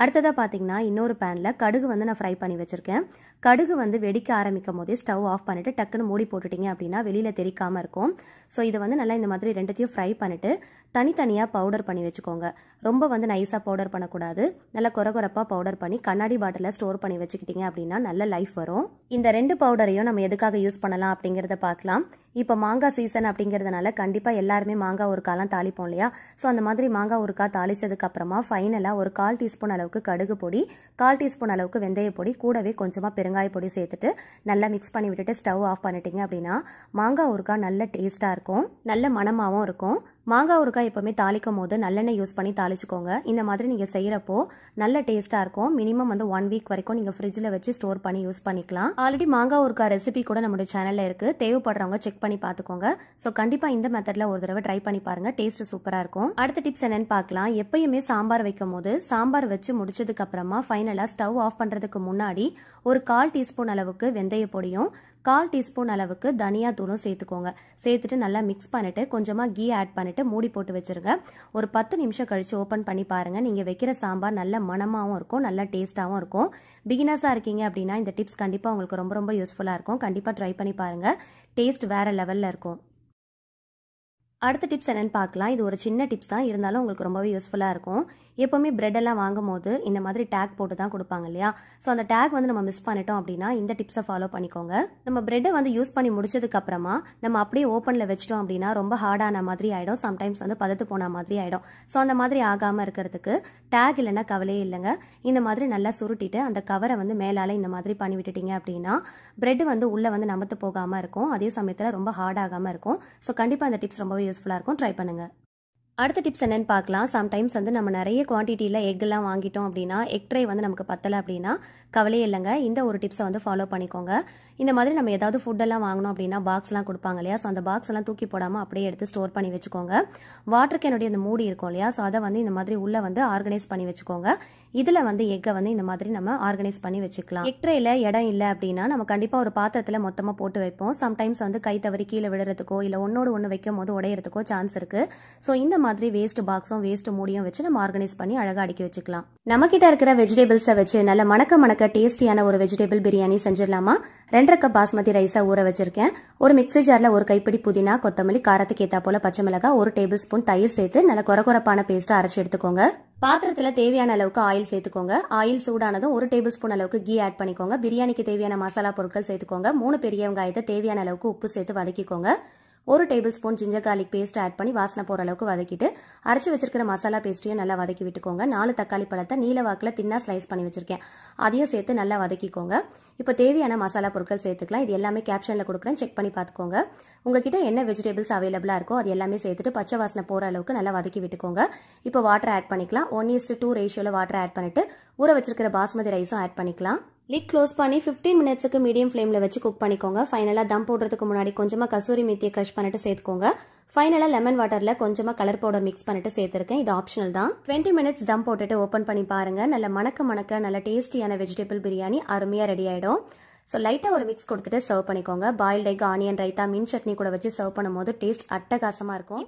அடுத்ததாக பார்த்தீங்கன்னா இன்னொரு பேனில் கடுகு வந்து நான் ஃப்ரை பண்ணி வச்சுருக்கேன். கடுகு வந்து வெடிக்க ஆரம்பிக்கும் போதே ஸ்டவ் ஆஃப் பண்ணிவிட்டு டக்குன்னு மூடி போட்டுட்டிங்க அப்படின்னா வெளியில் தெரிக்காமல் இருக்கும். ஸோ இதை வந்து நல்லா இந்த மாதிரி ரெண்டுத்தையும் ஃப்ரை பண்ணிவிட்டு தனித்தனியாக பவுடர் பண்ணி வச்சுக்கோங்க. ரொம்ப வந்து நைஸாக பவுடர் பண்ணக்கூடாது. நல்லா கொரகொரப்பாக பவுடர் பண்ணி கண்ணாடி பாட்டிலில் ஸ்டோர் பண்ணி வச்சுக்கிட்டிங்க அப்படின்னா நல்ல லைஃப் வரும். இந்த 2 பவுடரையும் நம்ம எதுக்காக யூஸ் பண்ணலாம் அப்படிங்கிறத பார்க்கலாம். இப்போ மாங்காய் சீசன் அப்படிங்கிறதுனால கண்டிப்பாக எல்லாருமே மாங்காய் ஊறுகாய்லாம் தாளிப்போம் இல்லையா. ஸோ அந்த மாதிரி மாங்காய் ஊறுகாய் தாளிச்சதுக்கப்புறமா ஃபைனலாக ஒரு 1/4 டீஸ்பூன் அளவுக்கு கடுகு பொடி, 1/4 டீஸ்பூன் அளவுக்கு வெந்தய பொடி, கூடவே கொஞ்சமாக பெருங்காய பொடி சேர்த்துட்டு நல்லா மிக்ஸ் பண்ணி விட்டுட்டு ஸ்டவ் ஆஃப் பண்ணிட்டீங்க அப்படின்னா மாங்காய் ஊறுகாய் நல்ல டேஸ்ட்டாக இருக்கும், நல்ல மணமாகவும் இருக்கும். மாங்காய் ஊறுகாய் எப்போவுமே தாளிக்கும் போது நல்லெண்ணெய் யூஸ் பண்ணி தாளிச்சுக்கோங்க. இந்த மாதிரி நீங்கள் செய்கிறப்போ நல்ல டேஸ்ட்டாக இருக்கும். மினிமம் வந்து 1 வீக் வரைக்கும் நீங்கள் ஃப்ரிட்ஜில் வச்சு ஸ்டோர் பண்ணி யூஸ் பண்ணிக்கலாம். ஆல்ரெடி மாங்காய் ஊறுகாய் ரெசிபி கூட நம்மளுடைய சேனலில் இருக்குது. தேவைப்படுறவங்க செக் பண்ணி பார்த்துக்கோங்க. ஸோ கண்டிப்பாக இந்த மெத்தடில் ஒரு தடவை ட்ரை பண்ணி பாருங்கள். டேஸ்ட் சூப்பராக இருக்கும். அடுத்த டிப்ஸ் என்னன்னு பார்க்கலாம். எப்பயுமே சாம்பார் வைக்கும் போது சாம்பார் வச்சு முடிச்சதுக்கு அப்புறமா ஃபைனலாக ஸ்டவ் ஆஃப் பண்ணுறதுக்கு முன்னாடி ஒரு 1/4 டீஸ்பூன் அளவுக்கு வெந்தய பொடியும், 1/4 டீஸ்பூன் அளவுக்கு தனியா தூளும் சேர்த்துக்கோங்க. சேர்த்துட்டு நல்லா மிக்ஸ் பண்ணிட்டு கொஞ்சமாக கீ ஆட் பண்ணிட்டு மூடி போட்டு வச்சிருங்க. ஒரு 10 நிமிஷம் கழிச்சு ஓப்பன் பண்ணி பாருங்க. நீங்கள் வைக்கிற சாம்பார் நல்ல மணமாகவும் இருக்கும், நல்ல டேஸ்ட்டாகவும் இருக்கும். பிகினர்ஸாக இருக்கீங்க அப்படின்னா இந்த டிப்ஸ் கண்டிப்பாக உங்களுக்கு ரொம்ப ரொம்ப யூஸ்ஃபுல்லாக இருக்கும். கண்டிப்பாக ட்ரை பண்ணி பாருங்க. டேஸ்ட் வேற லெவலில் இருக்கும். அடுத்த டிப்ஸ் என்னன்னு பார்க்கலாம். இது ஒரு சின்ன டிப்ஸ் தான், இருந்தாலும் உங்களுக்கு ரொம்பவே யூஸ்ஃபுல்லாக இருக்கும். எப்போவுமே பிரெட் எல்லாம் வாங்கும் போது இந்த மாதிரி டேக் போட்டு தான் கொடுப்பாங்க இல்லையா? ஸோ அந்த டேக் வந்து நம்ம மிஸ் பண்ணிட்டோம் அப்படின்னா இந்த டிப்ஸை ஃபாலோ பண்ணிக்கோங்க. நம்ம பிரெட்டை வந்து யூஸ் பண்ணி முடிச்சதுக்கு அப்புறமா நம்ம அப்படியே ஓப்பனில் வச்சிட்டோம் அப்படின்னா ரொம்ப ஹார்டான மாதிரி ஆகிடும், சம்டைம்ஸ் வந்து பதத்து போன மாதிரி ஆகிடும். ஸோ அந்த மாதிரி ஆகாமல் இருக்கிறதுக்கு டேக் இல்லைன்னா கவலையே இல்லைங்க. இந்த மாதிரி நல்லா சுருட்டிட்டு அந்த கவரை வந்து மேலால் இந்த மாதிரி பண்ணி விட்டுட்டீங்க அப்படின்னா பிரெட் வந்து உள்ளே வந்து நமத்து போகாமல் இருக்கும், அதே சமயத்தில் ரொம்ப ஹார்ட் ஆகாமல் இருக்கும். ஸோ கண்டிப்பாக அந்த டிப்ஸ் ரொம்பவே யூஸ்ஃபுல்லாக இருக்கும். ட்ரை பண்ணுங்கள். அடுத்த டிப்ஸ் என்னன்னு பார்க்கலாம். சம்டைம்ஸ் வந்து நம்ம நிறைய குவான்டிட்டியில் எக்லாம் வாங்கிட்டோம் அப்படின்னா எக் ட்ரை வந்து நமக்கு பத்தலை அப்படின்னா கவலையே இல்லைங்க. இந்த ஒரு டிப்ஸை வந்து ஃபாலோ பண்ணிக்கோங்க. இந்த மாதிரி நம்ம ஏதாவது ஃபுட்டெல்லாம் வாங்கணும் அப்படின்னா பாக்ஸ்லாம் கொடுப்பாங்க இல்லையா? ஸோ அந்த பாக்ஸ் எல்லாம் தூக்கி போடாமல் அப்படியே எடுத்து ஸ்டோர் பண்ணி வச்சுக்கோங்க. வாட்டர் கேனுடைய அந்த மூடி இருக்கும் இல்லையா? ஸோ அதை வந்து இந்த மாதிரி உள்ளே வந்து ஆர்கனைஸ் பண்ணி வச்சுக்கோங்க. இதில் வந்து எக்கை வந்து இந்த மாதிரி நம்ம ஆர்கனைஸ் பண்ணி வச்சுக்கலாம். எக் ட்ரேயில் இடம் இல்லை அப்படின்னா நம்ம கண்டிப்பாக ஒரு பாத்திரத்தில் மொத்தமாக போட்டு வைப்போம். சம்டைம்ஸ் வந்து கை தவறி கீழே விடுறதுக்கோ இல்லை ஒன்னோடு ஒன்று வைக்கும் போது உடையிறதுக்கோ சான்ஸ் இருக்குது. ஸோ இந்த மாதிரி வேஸ்ட் பாக்ஸும் வேஸ்ட் மூடியும் வச்சு நம்ம ஆர்கனைஸ் பண்ணி அழகாக அடுக்கி வச்சுக்கலாம். நம்ம கிட்ட இருக்கிற வெஜிடபிள்ஸை வச்சு நல்ல மணக்க டேஸ்டியான ஒரு வெஜிடபிள் பிரியாணி செஞ்சிடலாமா? 2 கப் பாஸ்மதி ரைஸை ஊற வச்சிருக்கேன். ஒரு மிக்ஸி ஜாரில் ஒரு கைப்பிடி புதினா, கொத்தமல்லி, காரத்துக்கு ஏற்றா போல பச்சை மிளகாய், 1 டேபிள் ஸ்பூன் தயிர் சேர்த்து நல்ல கொரகொரப்பான பேஸ்ட்டை அரைச்சி எடுத்துக்கோங்க. பாத்திரத்தில் தேவையான அளவுக்கு ஆயில் சேர்த்துக்கோங்க. ஆயில் சூடானதும் 1 டேபிள் ஸ்பூன் அளவுக்கு கீ ஆட் பண்ணிக்கோங்க. பிரியாணிக்கு தேவையான மசாலா பொருட்கள் சேர்த்துக்கோங்க. 3 பெரிய வெங்காயத்தை தேவையான அளவுக்கு உப்பு சேர்த்து வதக்கிக்கோங்க. 1 table spoon ginger garlic paste add பண்ணி வாசனை போகிற அளவுக்கு வதக்கிட்டு அரைச்சி வச்சிருக்கிற மசாலா பேஸ்ட்டையும் நல்லா வதக்கி விட்டுக்கோங்க. 4 தக்காளி பழத்தை நீல வாக்கில் தின்னா ஸ்லைஸ் பண்ணி வச்சிருக்கேன், அதையும் சேர்த்து நல்லா வதக்கிக்கோங்க. இப்போ தேவையான மசாலா பொருட்கள் சேர்த்துக்கலாம். இது எல்லாமே கேப்ஷனில் கொடுக்குறேன், செக் பண்ணி பார்த்துக்கோங்க. உங்ககிட்ட என்ன வெஜிடபிள்ஸ் அவைலபிளாக இருக்கோ அது எல்லாமே சேர்த்துட்டு பச்சை வாசனை போகிற அளவுக்கு நல்லா வதக்கி விட்டுக்கோங்க. இப்போ வாட்டர் ஆட் பண்ணிக்கலாம். 1:2 ரேஷியோவில் வாட்டர் ஆட் பண்ணிட்டு ஊற வச்சிருக்கிற பாஸ்மதி ரைஸும் ஆட் பண்ணிக்கலாம். லிட் க்ளோஸ் பண்ணி 15 மினிட்ஸுக்கு மீடியம் ஃப்ளேமில் வச்சு குக் பண்ணிக்கோங்க. ஃபைனலாக தம் போடுறதுக்கு முன்னாடி கொஞ்சமாக கசூரி மேத்தியை க்ரஷ் பண்ணிட்டு சேர்த்துக்கோங்க. ஃபைனலாக லெமன் வாட்டரில் கொஞ்சமாக கலர் பவுடர் மிக்ஸ் பண்ணிட்டு சேர்த்துருக்கேன். இது ஆப்ஷனல் தான். 20 மினிட்ஸ் தம் போட்டுட்டு ஓப்பன் பண்ணி பாருங்க. நல்ல மணக்க நல்ல டேஸ்டியான வெஜிடபிள் பிரியாணி அருமையாக ரெடி ஆகிடும். ஸோ லைட்டாக ஒரு மிக்ஸ் கொடுத்துட்டு சர்வ் பண்ணிக்கோங்க. பாயில்ட் எக், ஆனியன் ரைத்தா, மின் சட்னி கூட வச்சு சர்வ் பண்ணும்போது டேஸ்ட் அட்டகாசமாக இருக்கும்.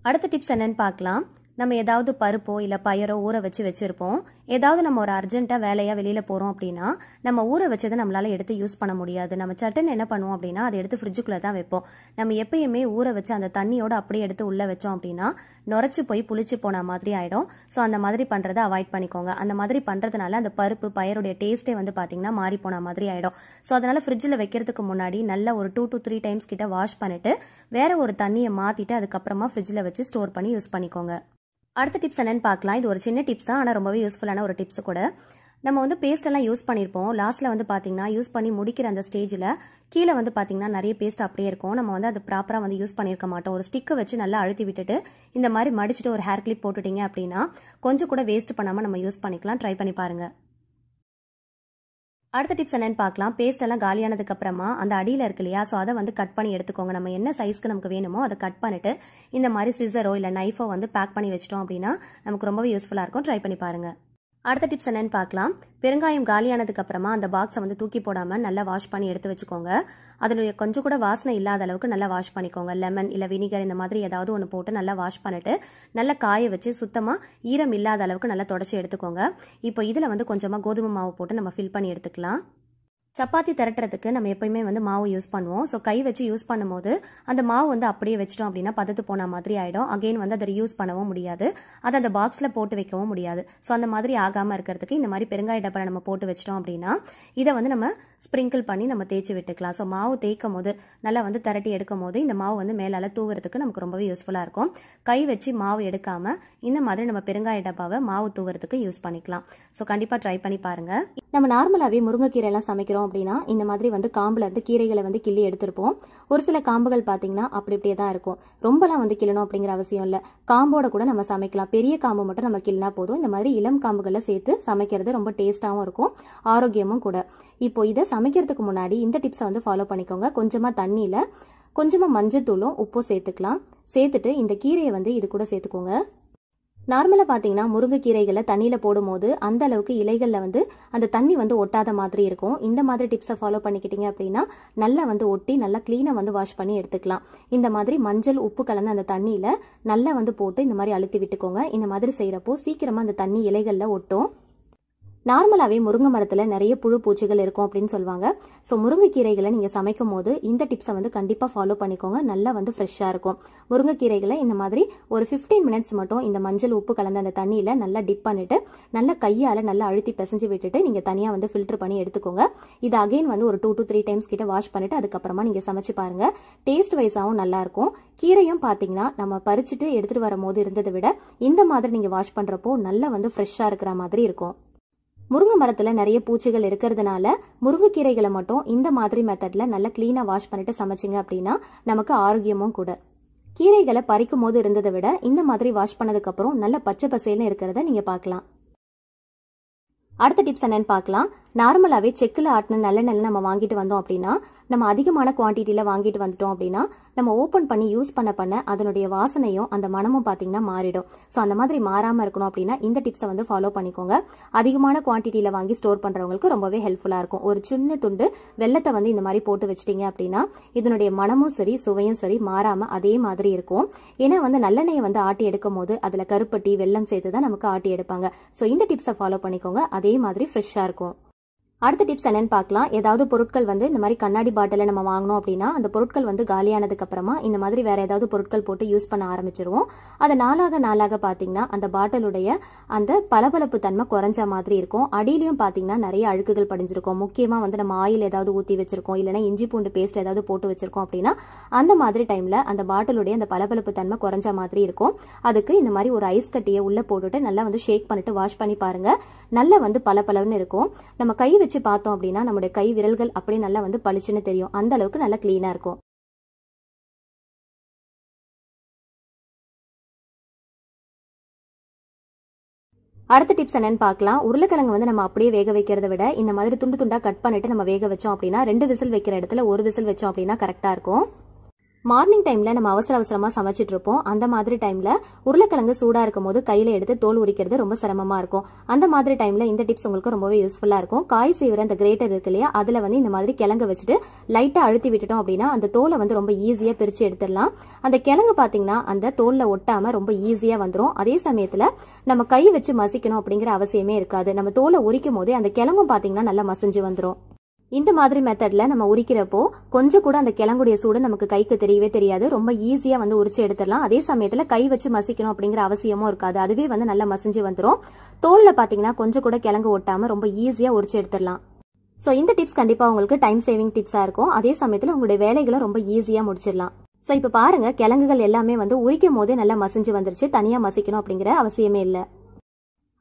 அடுத்த டிப்ஸ் என்னன்னு பார்க்கலாம். நம்ம ஏதாவது பருப்போ இல்லை பயரோ ஊற வச்சிருப்போம். ஏதாவது நம்ம ஒரு அர்ஜென்ட்டாக வேலையாக வெளியில் போகிறோம் அப்படின்னா நம்ம ஊற வச்சதை நம்மளால் எடுத்து யூஸ் பண்ண முடியாது. நம்ம சட்டுன்னு என்ன பண்ணுவோம் அப்படின்னா அதை எடுத்து ஃப்ரிட்ஜுக்குள்ளே தான் வைப்போம். நம்ம எப்பயுமே ஊற வச்சு அந்த தண்ணியோடு அப்படியே எடுத்து உள்ளே வச்சோம் அப்படின்னா நுரைச்சி போய் புளிச்சு போன மாதிரி ஆகிடும். ஸோ அந்த மாதிரி பண்ணுறதை அவாய்ட் பண்ணிக்கோங்க. அந்த மாதிரி பண்ணுறதுனால அந்த பருப்பு பயருடைய டேஸ்ட்டே வந்து பார்த்திங்கன்னா மாறி போன மாதிரி ஆகிடும். ஸோ அதனால் ஃப்ரிட்ஜில் வைக்கிறதுக்கு முன்னாடி நல்லா ஒரு 2 to 3 டைம்ஸ் கிட்ட வாஷ் பண்ணிவிட்டு வேறு ஒரு தண்ணியை மாற்றிட்டு அதுக்கப்புறமா ஃப்ரிட்ஜில் வச்சு ஸ்டோர் பண்ணி யூஸ் பண்ணிக்கோங்க. அடுத்த டிப்ஸ் என்னன்னு பார்க்கலாம். இது ஒரு சின்ன டிப்ஸ் தான், ஆனால் ரொம்பவே யூஸ்ஃபுல்லான ஒரு டிப்ஸ் கூட. நம்ம வந்து பேஸ்ட் எல்லாம் யூஸ் பண்ணியிருப்போம். லாஸ்ட்டில் வந்து பார்த்தீங்கன்னா யூஸ் பண்ணி முடிக்கிற அந்த ஸ்டேஜில் கீழே வந்து பார்த்தீங்கன்னா நிறைய பேஸ்ட் அப்படியே இருக்கும். நம்ம வந்து அது ப்ராப்பராக வந்து யூஸ் பண்ணியிருக்க மாட்டோம். ஒரு ஸ்டிக்கை வச்சு நல்லா அழுத்தி விட்டுட்டு இந்த மாதிரி மடிச்சுட்டு ஒரு ஹேர் கிளிப் போட்டுட்டீங்க அப்படின்னா கொஞ்சம் கூட வேஸ்ட் பண்ணாமல் நம்ம யூஸ் பண்ணிக்கலாம். ட்ரை பண்ணி பாருங்கள். அடுத்த டிப்ஸ் என்னன்னு பார்க்கலாம். பேஸ்ட் எல்லாம் காலியானதுக்கு அப்புறமா அந்த அடியில் இருக்கு இல்லையா? ஸோ அதை வந்து கட் பண்ணி எடுத்துக்கோங்க. நம்ம என்ன சைஸ்க்கு நமக்கு வேணுமோ அதை கட் பண்ணிட்டு இந்த மாதிரி சிசரோ இல்லை நைஃபோ வந்து பேக் பண்ணி வச்சிட்டோம் அப்படின்னா நமக்கு ரொம்பவே யூஸ்ஃபுல்லாக இருக்கும். ட்ரை பண்ணி பாருங்கள். அடுத்த டிப்ஸ் என்னன்னு பார்க்கலாம். பெருங்காயம் காலியானதுக்கு அப்புறமா அந்த பாக்ஸை வந்து தூக்கி போடாமல் நல்லா வாஷ் பண்ணி எடுத்து வச்சுக்கோங்க. அதில் கொஞ்சம் கூட வாசனை இல்லாத அளவுக்கு நல்லா வாஷ் பண்ணிக்கோங்க. லெமன் இல்லை வினிகர் இந்த மாதிரி ஏதாவது ஒன்று போட்டு நல்லா வாஷ் பண்ணிட்டு நல்லா காய வச்சு சுத்தமாக ஈரம் இல்லாத அளவுக்கு நல்லா தொடச்சி எடுத்துக்கோங்க. இப்போ இதில் வந்து கொஞ்சமாக கோதுமை மாவு போட்டு நம்ம ஃபில் பண்ணி எடுத்துக்கலாம். சப்பாத்தி திரட்டுறதுக்கு நம்ம எப்பயுமே வந்து மாவு யூஸ் பண்ணுவோம். ஸோ கை வச்சு யூஸ் பண்ணும்போது அந்த மாவு வந்து அப்படியே வச்சிட்டோம் அப்படின்னா பதத்து போன மாதிரி ஆகிடும். அகெயின் வந்து அதை யூஸ் பண்ணவும் முடியாது, அதை அந்த பாக்ஸில் போட்டு வைக்கவும் முடியாது. ஸோ அந்த மாதிரி ஆகாமல் இருக்கிறதுக்கு இந்த மாதிரி பெருங்காய டப்பாவை நம்ம போட்டு வச்சிட்டோம் அப்படின்னா இதை வந்து நம்ம ஸ்ப்ரிங்கிள் பண்ணி நம்ம தேய்ச்சி விட்டுக்கலாம். ஸோ மாவு தேய்க்கும் போது நல்லா வந்து திரட்டி எடுக்கும் போது இந்த மாவு வந்து மேலால் தூவுறதுக்கு நமக்கு ரொம்பவே யூஸ்ஃபுல்லாக இருக்கும். கை வச்சு மாவு எடுக்காமல் இந்த மாதிரி நம்ம பெருங்காய டப்பாவை மாவு தூவுறதுக்கு யூஸ் பண்ணிக்கலாம். ஸோ கண்டிப்பாக ட்ரை பண்ணி பாருங்கள். நம்ம நார்மலாகவே முருங்கைக்கீரை எல்லாம் சமைக்கிறோம் அப்படின்னா இந்த மாதிரி வந்து காம்புல இருந்து கீரைகளை வந்து கிள்ளி எடுத்திருப்போம். ஒரு சில காம்புகள் பார்த்தீங்கன்னா அப்படி இப்படியே தான் இருக்கும். ரொம்பலாம் வந்து கிள்ளணும் அப்படிங்கிற அவசியம் இல்லை. காம்போட கூட நம்ம சமைக்கலாம். பெரிய காம்பு மட்டும் நம்ம கிள்ளினா போதும். இந்த மாதிரி இளம் காம்புகளை சேர்த்து சமைக்கிறது ரொம்ப டேஸ்ட்டாகவும் இருக்கும், ஆரோக்கியமும் கூட. இப்போ இதை சமைக்கிறதுக்கு முன்னாடி இந்த டிப்ஸை வந்து ஃபாலோ பண்ணிக்கோங்க. கொஞ்சமாக தண்ணியில் கொஞ்சமாக மஞ்சத்தூளும் உப்பும் சேர்த்துக்கலாம். சேர்த்துட்டு இந்த கீரையை வந்து இது கூட சேர்த்துக்கோங்க. நார்மலாக பார்த்தீங்கன்னா முருங்கைக்கீரைகளை தண்ணியில் போடும்போது அந்த அளவுக்கு இலைகளில் வந்து அந்த தண்ணி வந்து ஒட்டாத மாதிரி இருக்கும். இந்த மாதிரி டிப்ஸை ஃபாலோ பண்ணிக்கிட்டீங்க அப்படின்னா நல்லா வந்து ஒட்டி நல்லா க்ளீனாக வந்து வாஷ் பண்ணி எடுத்துக்கலாம். இந்த மாதிரி மஞ்சள் உப்பு கலந்து அந்த தண்ணியில் நல்லா வந்து போட்டு இந்த மாதிரி அழுத்தி விட்டுக்கோங்க. இந்த மாதிரி செய்கிறப்போ சீக்கிரமாக அந்த தண்ணி இலைகளில் ஒட்டும். நார்மலாகவே முருங்கை மரத்தில் நிறைய புழு பூச்சிகள் இருக்கும் அப்படின்னு சொல்லுவாங்க. ஸோ முருங்கைக்கீரைகளை நீங்கள் சமைக்கும் போது இந்த டிப்ஸை வந்து கண்டிப்பாக ஃபாலோ பண்ணிக்கோங்க. நல்லா வந்து ஃப்ரெஷ்ஷாக இருக்கும். முருங்கைக்கீரைகளை இந்த மாதிரி ஒரு 15 மினிட்ஸ் மட்டும் இந்த மஞ்சள் உப்பு கலந்த அந்த தண்ணியில் நல்லா டிப் பண்ணிவிட்டு நல்லா கையால் நல்லா அழுத்தி பிசைஞ்சு விட்டுட்டு நீங்கள் தனியாக வந்து ஃபில்டர் பண்ணி எடுத்துக்கோங்க. இது அகைன் வந்து ஒரு 2 to 3 டைம்ஸ் கிட்ட வாஷ் பண்ணிவிட்டு அதுக்கப்புறமா நீங்கள் சமைச்சு பாருங்கள். டேஸ்ட் வைஸாகவும் நல்லாயிருக்கும். கீரையும் பார்த்தீங்கன்னா நம்ம பறிச்சுட்டு எடுத்துகிட்டு வரும்போது இருந்ததை விட இந்த மாதிரி நீங்கள் வாஷ் பண்ணுறப்போ நல்லா வந்து ஃப்ரெஷ்ஷாக இருக்கிற மாதிரி இருக்கும். முருங்கை மரத்தில் நிறைய பூச்சிகள் இருக்கிறதுனால முருங்கைக்கீரைகளை மட்டும் இந்த மாதிரி மெத்தடில் நல்லா க்ளீனாக வாஷ் பண்ணிட்டு சமைச்சிங்க அப்படின்னா நமக்கு ஆரோக்கியமும் கூட. கீரைகளை பறிக்கும் போது இருந்ததை விட இந்த மாதிரி வாஷ் பண்ணதுக்கப்புறம் நல்ல பச்சை பசேல்னு இருக்கிறத நீங்கள் பார்க்கலாம். அடுத்த டிப்ஸ் என்னன்னு பார்க்கலாம். நார்மலாகவே செக்கில் ஆட்டின நல்லெண்ணெய் நம்ம வாங்கிட்டு வந்தோம் அப்படின்னா நம்ம அதிகமான குவான்டிட்டியில் வாங்கிட்டு வந்துட்டோம் அப்படின்னா நம்ம ஓப்பன் பண்ணி யூஸ் பண்ண அதனுடைய வாசனையும் அந்த மனமும் பார்த்தீங்கன்னா மாறிடும். ஸோ அந்த மாதிரி மாறாமல் இருக்கணும் அப்படின்னா இந்த டிப்ஸை வந்து ஃபாலோ பண்ணிக்கோங்க. அதிகமான குவான்டிட்டியில் வாங்கி ஸ்டோர் பண்ணுறவங்களுக்கு ரொம்பவே ஹெல்ப்ஃபுல்லாக இருக்கும். ஒரு சின்ன துண்டு வெல்லத்தை வந்து இந்த மாதிரி போட்டு வச்சிட்டிங்க அப்படின்னா இதனுடைய மனமும் சரி சுவையும் சரி மாறாமல் அதே மாதிரி இருக்கும். ஏன்னா வந்து நல்லெண்ணெயை வந்து ஆட்டி எடுக்கும் போது அதில் கருப்பட்டி வெல்லம் சேர்த்து தான் நமக்கு ஆட்டி எடுப்பாங்க. ஸோ இந்த டிப்ஸை ஃபாலோ பண்ணிக்கோங்க. அதே மாதிரி ஃப்ரெஷ்ஷாக இருக்கும். அடுத்த டிப்ஸ் என்னன்னு பார்க்கலாம். ஏதாவது பொருட்கள் வந்து இந்த மாதிரி கண்ணாடி பாட்டில நம்ம வாங்கணும் அப்படின்னா அந்த பொருட்கள் வந்து காலியானதுக்கு அப்புறமா இந்த மாதிரி வேற ஏதாவது பொருட்கள் போட்டு யூஸ் பண்ண ஆரம்பிச்சிருவோம். அதை நாளாக பார்த்தீங்கன்னா அந்த பாட்டிலுடைய அந்த பளபளப்பு தன்மை குறைஞ்ச மாதிரி இருக்கும். அடியிலையும் பார்த்தீங்கன்னா நிறைய அழுக்குகள் படிஞ்சிருக்கும். முக்கியமாக வந்து நம்ம ஆயில் ஏதாவது ஊற்றி வச்சிருக்கோம் இல்லைன்னா இஞ்சி பூண்டு பேஸ்ட் ஏதாவது போட்டு வச்சிருக்கோம் அப்படின்னா அந்த மாதிரி டைம்ல அந்த பாட்டிலுடைய அந்த பளபளப்பு தன்மை குறைஞ்ச மாதிரி இருக்கும். அதுக்கு இந்த மாதிரி ஒரு ஐஸ் கட்டியை உள்ள போட்டுட்டு நல்லா வந்து ஷேக் பண்ணிட்டு வாஷ் பண்ணி பாருங்க. நல்லா வந்து பளபளன்னு இருக்கும். நம்ம கை வச்சு பார்த்தோம் அப்படின்னா நம்முடைய கை விரல்கள் அப்படியே நல்லா வந்து பளிச்சுன்னு தெரியும். அந்த அளவுக்கு நல்லா கிளீனா இருக்கும். அடுத்த டிப்ஸ் என்னன்னு பார்க்கலாம். உருளைக்கிழங்கு வந்து நம்ம அப்படியே வேக வைக்கிறத விட இந்த மாதிரி துண்டு துண்டா கட் பண்ணிட்டு நம்ம வேக வச்சோம் அப்படின்னா 2 விசில் வைக்கிற இடத்துல 1 விசில் வச்சோம் அப்படின்னா கரெக்டா இருக்கும். மார்னிங் டைம்ல நம்ம அவசரமாக சமைச்சிட்டு இருப்போம். அந்த மாதிரி டைம்ல உருளைக்கிழங்கு சூடா இருக்கும் போது கையில எடுத்து தோல் உரிக்கிறது ரொம்ப சிரமமா இருக்கும். அந்த மாதிரி டைம்ல இந்த டிப்ஸ் உங்களுக்கு ரொம்பவே யூஸ்ஃபுல்லா இருக்கும். காய் சீவிர அந்த கிரேட்டர் இருக்கு இல்லையா, அதுல வந்து இந்த மாதிரி கிழங்கு வச்சுட்டு லைட்டா அழுத்தி விட்டுட்டோம் அப்படின்னா அந்த தோலை வந்து ரொம்ப ஈஸியா பிரிச்சு எடுத்துடலாம். அந்த கிழங்கு பாத்தீங்கன்னா அந்த தோல்ல ஒட்டாம ரொம்ப ஈஸியா வந்துடும். அதே சமயத்துல நம்ம கை வச்சு மசிக்கணும் அப்படிங்கிற அவசியமே இருக்காது. நம்ம தோலை உரிக்கும் போதே அந்த கிழங்கும் பாத்தீங்கன்னா நல்லா மசிஞ்சு வந்துடும். இந்த மாதிரி மெத்தட்ல நம்ம உரிக்கிறப்போ கொஞ்சம் கூட அந்த கிழங்குடைய சூடு நமக்கு கைக்கு தெரியவே தெரியாது. ரொம்ப ஈஸியா வந்து உரிச்சு எடுத்துடலாம். அதே சமயத்துல கை வச்சு மசிக்கணும் அப்படிங்கிற அவசியமும் இருக்காது. அதுவே வந்து நல்லா மசிஞ்சு வந்துடும். தோல்ல பாத்தீங்கன்னா கொஞ்சம் கூட கிழங்கு ஒட்டாம ரொம்ப ஈஸியா உரிச்சு எடுத்துடலாம். ஸோ இந்த டிப்ஸ் கண்டிப்பா உங்களுக்கு டைம் சேவிங் டிப்ஸா இருக்கும். அதே சமயத்துல உங்களுடைய வேலைகளை ரொம்ப ஈஸியா முடிச்சிடலாம். ஸோ இப்போ பாருங்க, கிழங்குகள் எல்லாமே வந்து உரிக்கும் போதே நல்லா மசிஞ்சு வந்துருச்சு. தனியா மசிக்கணும் அப்படிங்கிற அவசியமே இல்லை.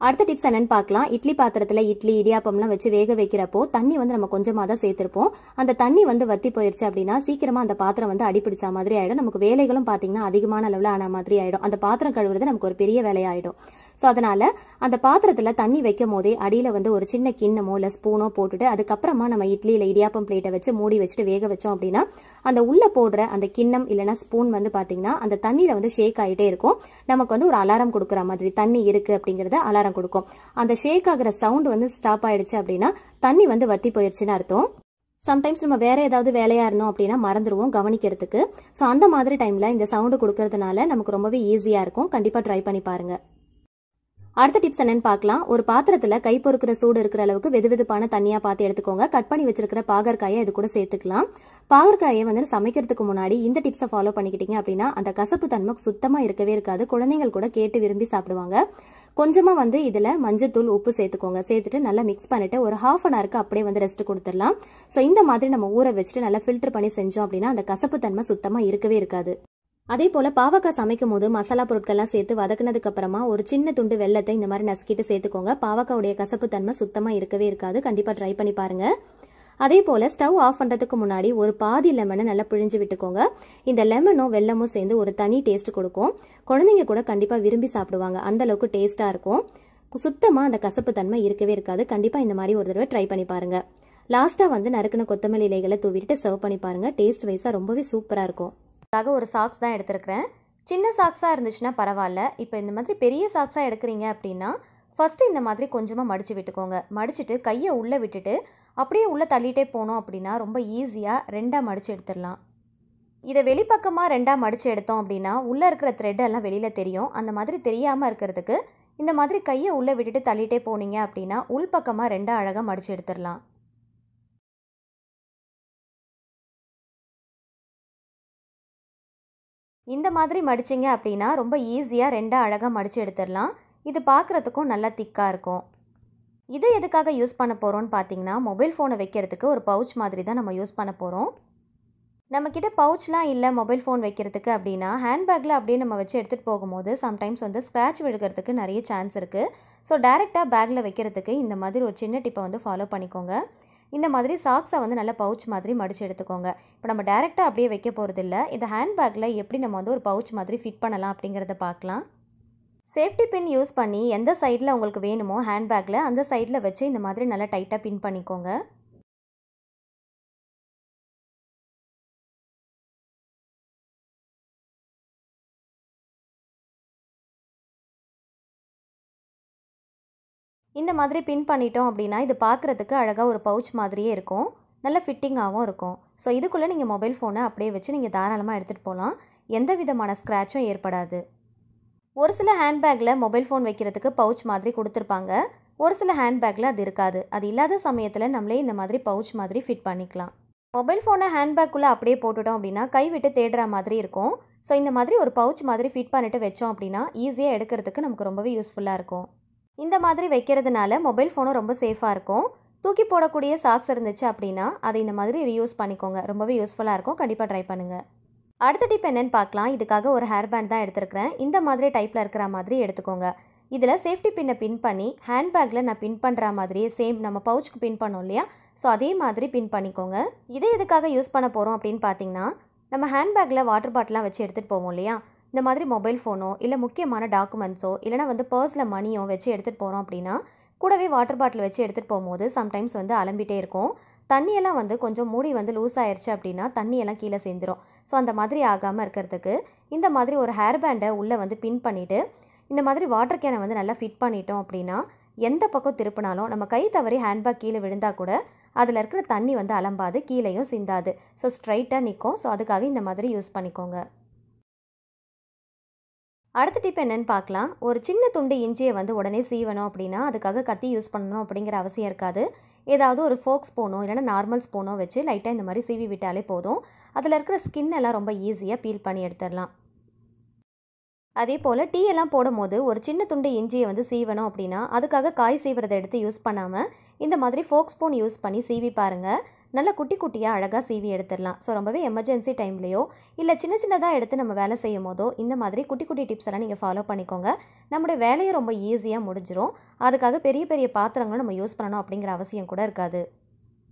அடுத்த டிப்ஸ் என்னன்னு பார்க்கலாம். இட்லி பாத்திரத்தில் இட்லி இடியாப்பம்லாம் வச்சு வேக வைக்கிறப்போ தண்ணி வந்து நம்ம கொஞ்சமாக தான் சேர்த்திருப்போம். அந்த தண்ணி வந்து வத்தி போயிருச்சு அப்படின்னா சீக்கிரமா அந்த பாத்திரம் வந்து அடிப்பிடிச்ச மாதிரி ஆயிடும். நமக்கு வேலைகளும் பார்த்தீங்கன்னா அதிகமான அளவில் ஆன மாதிரி ஆயிடும். அந்த பாத்திரம் கழுவுறது நமக்கு ஒரு பெரிய வேலையாயிடும். ஸோ அதனால அந்த பாத்திரத்தில் தண்ணி வைக்கும் போதே அடியில் வந்து ஒரு சின்ன கிண்ணமோ இல்லை ஸ்பூனோ போட்டுட்டு அதுக்கப்புறமா நம்ம இட்லி இல்லை இடியாப்பம் பிளேட்டை வச்சு மூடி வச்சுட்டு வேக வச்சோம் அப்படின்னா அந்த உள்ள போடுற அந்த கிண்ணம் இல்லைன்னா ஸ்பூன் வந்து பார்த்தீங்கன்னா அந்த தண்ணியில வந்து ஷேக் ஆகிட்டே இருக்கும். நமக்கு வந்து ஒரு அலாரம் கொடுக்குற மாதிரி தண்ணி இருக்கு அப்படிங்கறத அலாரம் கொடுக்கும். அந்த ஷேக் ஆகிற சவுண்ட் வந்து ஸ்டாப் ஆயிடுச்சு அப்படின்னா தண்ணி வந்து வத்தி போயிருச்சுன்னு அர்த்தம். சம்டைம்ஸ் நம்ம வேற ஏதாவது வேலையா இருந்தோம் அப்படின்னா மறந்துடுவோம் கவனிக்கிறதுக்கு. ஸோ அந்த மாதிரி டைம்ல இந்த சவுண்டு கொடுக்கறதுனால நமக்கு ரொம்பவே ஈஸியா இருக்கும். கண்டிப்பா ட்ரை பண்ணி பாருங்க. அடுத்த டிப்ஸ் என்னன்னு பார்க்கலாம். ஒரு பாத்திரத்துல கை பொறுக்கிற சூடு இருக்கிற அளவுக்கு வெதுவெதுப்பான தண்ணியா பார்த்து எடுத்துக்கோங்க. கட் பண்ணி வச்சிருக்கிற பாகற்காயை இது கூட சேர்த்துக்கலாம். பாகற்காயை வந்து சமைக்கிறதுக்கு முன்னாடி இந்த டிப்ஸை ஃபாலோ பண்ணிக்கிட்டீங்க அப்படின்னா அந்த கசப்பு தன்மை சுத்தமா இருக்கவே இருக்காது. குழந்தைகள் கூட கேட்டு விரும்பி சாப்பிடுவாங்க. கொஞ்சமா வந்து இதுல மஞ்சத்தூள் உப்பு சேர்த்துக்கோங்க. சேர்த்துட்டு நல்லா மிக்ஸ் பண்ணிட்டு ஒரு ½ அன் ஹவருக்கு அப்படியே வந்து ரெஸ்ட் கொடுத்துடலாம். ஸோ இந்த மாதிரி நம்ம ஊற வச்சுட்டு நல்லா ஃபில்டர் பண்ணி செஞ்சோம் அப்படின்னா அந்த கசப்பு தன்மை சுத்தமா இருக்கவே இருக்காது. அதே போல பாவக்காய் சமைக்கும் போது மசாலா பொருட்கள்லாம் சேர்த்து வதக்குனதுக்கு அப்புறமா ஒரு சின்ன துண்டு வெல்லத்தை இந்த மாதிரி நசுக்கிட்டு சேர்த்துக்கோங்க. பாவக்காவுடைய கசப்பு தன்மை சுத்தமா இருக்கவே இருக்காது. கண்டிப்பா ட்ரை பண்ணி பாருங்க. அதே போல ஸ்டவ் ஆஃப் பண்றதுக்கு முன்னாடி ஒரு பாதி லெமனை நல்லா பிழிஞ்சு விட்டுக்கோங்க. இந்த லெமனும் வெல்லமும் சேர்ந்து ஒரு தனி டேஸ்ட் கொடுக்கும். குழந்தைங்க கூட கண்டிப்பா விரும்பி சாப்பிடுவாங்க. அந்த அளவுக்கு டேஸ்டா இருக்கும். சுத்தமா அந்த கசப்பு தன்மை இருக்கவே இருக்காது. கண்டிப்பா இந்த மாதிரி ஒரு தடவை ட்ரை பண்ணி பாருங்க. லாஸ்டா வந்து நறுக்குன கொத்தமல்லி இலைகளை தூவிட்டு சர்வ் பண்ணி பாருங்க. டேஸ்ட் வைஸா ரொம்பவே சூப்பரா இருக்கும். ஒரு சாக்ஸ் தான் எடுத்திருக்கிறேன். சின்ன சாக்ஸாக இருந்துச்சுன்னா பரவாயில்ல. இப்போ இந்த மாதிரி பெரிய சாக்ஸாக எடுக்கிறீங்க அப்படின்னா ஃபஸ்ட்டு இந்த மாதிரி கொஞ்சமாக மடித்து விட்டுக்கோங்க. மடிச்சுட்டு கையை உள்ளே விட்டுட்டு அப்படியே உள்ளே தள்ளிகிட்டே போனோம் அப்படின்னா ரொம்ப ஈஸியாக 2ஆக மடித்து எடுத்துடலாம். இதை வெளிப்பக்கமாக 2ஆக மடித்து எடுத்தோம் அப்படின்னா உள்ளே இருக்கிற த்ரெட் எல்லாம் வெளியில் தெரியும். அந்த மாதிரி தெரியாமல் இருக்கிறதுக்கு இந்த மாதிரி கையை உள்ளே விட்டுட்டு தள்ளிகிட்டே போனீங்க அப்படின்னா உள்பக்கமாக 2ஆக அழகாக மடித்து எடுத்துடலாம். இந்த மாதிரி மடிச்சிங்க அப்படின்னா ரொம்ப ஈஸியாக 2ஆக அழகாக மடித்து எடுத்துடலாம். இது பார்க்குறதுக்கும் நல்லா திக்காக இருக்கும். இதை எதுக்காக யூஸ் பண்ண போகிறோம்னு பார்த்தீங்கன்னா மொபைல் ஃபோனை வைக்கிறதுக்கு ஒரு பவுச் மாதிரி தான் நம்ம யூஸ் பண்ண போகிறோம். நம்மக்கிட்ட பவுச்லாம் இல்லை மொபைல் ஃபோன் வைக்கிறதுக்கு அப்படின்னா ஹேண்ட்பேக்கில் அப்படியே நம்ம வச்சு எடுத்துகிட்டு போகும்போது சம்டைம்ஸ் வந்து ஸ்க்ராட்ச் விழுகிறதுக்கு நிறைய சான்ஸ் இருக்குது. ஸோ டேரெக்டாக பேக்கில் வைக்கிறதுக்கு இந்த மாதிரி ஒரு சின்ன டிப்பை வந்து ஃபாலோ பண்ணிக்கோங்க. இந்த மாதிரி சாக்ஸை வந்து நல்லா பவுச் மாதிரி மடித்து எடுத்துக்கோங்க. இப்போ நம்ம டேரெக்டாக அப்படியே வைக்க போகிறது இல்லை. இந்த ஹேண்ட்பேக்கில் எப்படி நம்ம வந்து ஒரு பவுச் மாதிரி ஃபிட் பண்ணலாம் அப்படிங்கிறத பார்க்கலாம். சேஃப்டி பின் யூஸ் பண்ணி எந்த சைடில் உங்களுக்கு வேணுமோ ஹேண்ட்பேக்கில் அந்த சைடில் வச்சு இந்த மாதிரி நல்லா டைட்டாக பின் பண்ணிக்கோங்க. இந்த மாதிரி பின் பண்ணிட்டோம் அப்படின்னா இது பார்க்குறதுக்கு அழகாக ஒரு பவுச் மாதிரியே இருக்கும். நல்ல ஃபிட்டிங்காகவும் இருக்கும். ஸோ இதுக்குள்ளே நீங்கள் மொபைல் ஃபோனை அப்படியே வச்சு நீங்கள் தாராளமாக எடுத்துகிட்டு போகலாம். எந்த விதமான ஸ்க்ராட்சும் ஏற்படாது. ஒரு சில ஹேண்ட்பேக்கில் மொபைல் ஃபோன் வைக்கிறதுக்கு பவுச் மாதிரி கொடுத்துருப்பாங்க. ஒரு சில ஹேண்ட்பேக்கில் அது இருக்காது. அது இல்லாத சமயத்தில் நம்மளே இந்த மாதிரி பவுச் மாதிரி ஃபிட் பண்ணிக்கலாம். மொபைல் ஃபோனை ஹேண்ட்பேக்குள்ளே அப்படியே போட்டுட்டோம் அப்படின்னா கை விட்டு தேடுற மாதிரி இருக்கும். ஸோ இந்த மாதிரி ஒரு பவுச் மாதிரி ஃபிட் பண்ணிவிட்டு வச்சோம் அப்படின்னா ஈஸியாக எடுக்கிறதுக்கு நமக்கு ரொம்பவே யூஸ்ஃபுல்லாக இருக்கும். இந்த மாதிரி வைக்கிறதுனால மொபைல் ஃபோனும் ரொம்ப சேஃபாக இருக்கும். தூக்கி போடக்கூடிய சாக்ஸ் இருந்துச்சு அப்படின்னா அதை இந்த மாதிரி ரீயூஸ் பண்ணிக்கோங்க. ரொம்பவே யூஸ்ஃபுல்லாக இருக்கும். கண்டிப்பாக ட்ரை பண்ணுங்கள். அடுத்த டிப் என்னென்னு பார்க்கலாம். இதுக்காக ஒரு ஹேர் பேண்ட் தான் எடுத்துருக்கிறேன். இந்த மாதிரி டைப்பில் இருக்கிற மாதிரி எடுத்துக்கோங்க. இதில் சேஃப்டி பின்னை பின் பண்ணி ஹேண்ட்பேக்கில் நான் பின் பண்ணுற மாதிரியே சேம் நம்ம பவுச்சுக்கு பின் பண்ணோம் இல்லையா, ஸோ அதே மாதிரி பின் பண்ணிக்கோங்க. இதை எதுக்காக யூஸ் பண்ண போகிறோம் அப்படின்னு பார்த்தீங்கன்னா நம்ம ஹேண்ட்பேக்கில் வாட்டர் பாட்டிலாம் வச்சு எடுத்துகிட்டு போவோம் இல்லையா, இந்த மாதிரி மொபைல் ஃபோனோ இல்லை முக்கியமான டாக்குமெண்ட்ஸோ இல்லைனா வந்து பர்ஸில் மணியோ வச்சு எடுத்துகிட்டு போகிறோம் அப்படின்னா கூடவே வாட்டர் பாட்டில் வச்சு எடுத்துகிட்டு போகும்போது சம்டைம்ஸ் வந்து அலம்பிட்டே இருக்கும். தண்ணியெல்லாம் வந்து கொஞ்சம் மூடி வந்து லூஸ் ஆயிடுச்சு அப்படின்னா தண்ணியெல்லாம் கீழே சேர்ந்துடும். ஸோ அந்த மாதிரி ஆகாமல் இருக்கிறதுக்கு இந்த மாதிரி ஒரு ஹேர் பேண்டை உள்ளே வந்து பின் பண்ணிவிட்டு இந்த மாதிரி வாட்டர் கேனை வந்து நல்லா ஃபிட் பண்ணிட்டோம் அப்படின்னா எந்த பக்கம் திருப்பினாலும் நம்ம கை தவறி ஹேண்ட்பேக் கீழே விழுந்தால் கூட அதில் இருக்கிற தண்ணி வந்து அலம்பாது, கீழேயும் சிந்தாது. ஸோ ஸ்ட்ரைட்டாக நிற்கும். ஸோ அதுக்காக இந்த மாதிரி யூஸ் பண்ணிக்கோங்க. அடுத்த டிப் என்னென்னு பார்க்கலாம். ஒரு சின்ன துண்டு இஞ்சியை வந்து உடனே சீவணும் அப்படின்னா அதுக்காக கத்தி யூஸ் பண்ணணும் அப்படிங்கிற அவசியம் இருக்காது. ஏதாவது ஒரு ஃபோக் ஸ்பூனோ இல்லைனா நார்மல் ஸ்பூனோ வச்சு லைட்டாக இந்த மாதிரி சீவி விட்டாலே போதும். அதில் இருக்கிற ஸ்கின் எல்லாம் ரொம்ப ஈஸியாக பீல் பண்ணி எடுத்துடலாம். அதே போல் டீ எல்லாம் போடும்போது ஒரு சின்ன துண்டு இஞ்சியை வந்து சீவணும் அப்படின்னா அதுக்காக காய் சீவுறதை எடுத்து யூஸ் பண்ணாமல் இந்த மாதிரி ஃபோக் ஸ்பூன் யூஸ் பண்ணி சீவி பாருங்கள். நல்லா குட்டி குட்டியாக அழகாக சீவி எடுத்துடலாம். ஸோ ரொம்பவே எமர்ஜென்சி டைம்லையோ இல்லை சின்ன சின்னதாக எடுத்து நம்ம வேலை செய்யும் போதோ இந்த மாதிரி குட்டி குட்டி டிப்ஸ் எல்லாம் நீங்கள் ஃபாலோ பண்ணிக்கோங்க. நம்முடைய வேலையை ரொம்ப ஈஸியாக முடிஞ்சிடும். அதுக்காக பெரிய பெரிய பாத்திரங்களும் நம்ம யூஸ் பண்ணணும் அப்படிங்கிற அவசியம் கூட இருக்காது.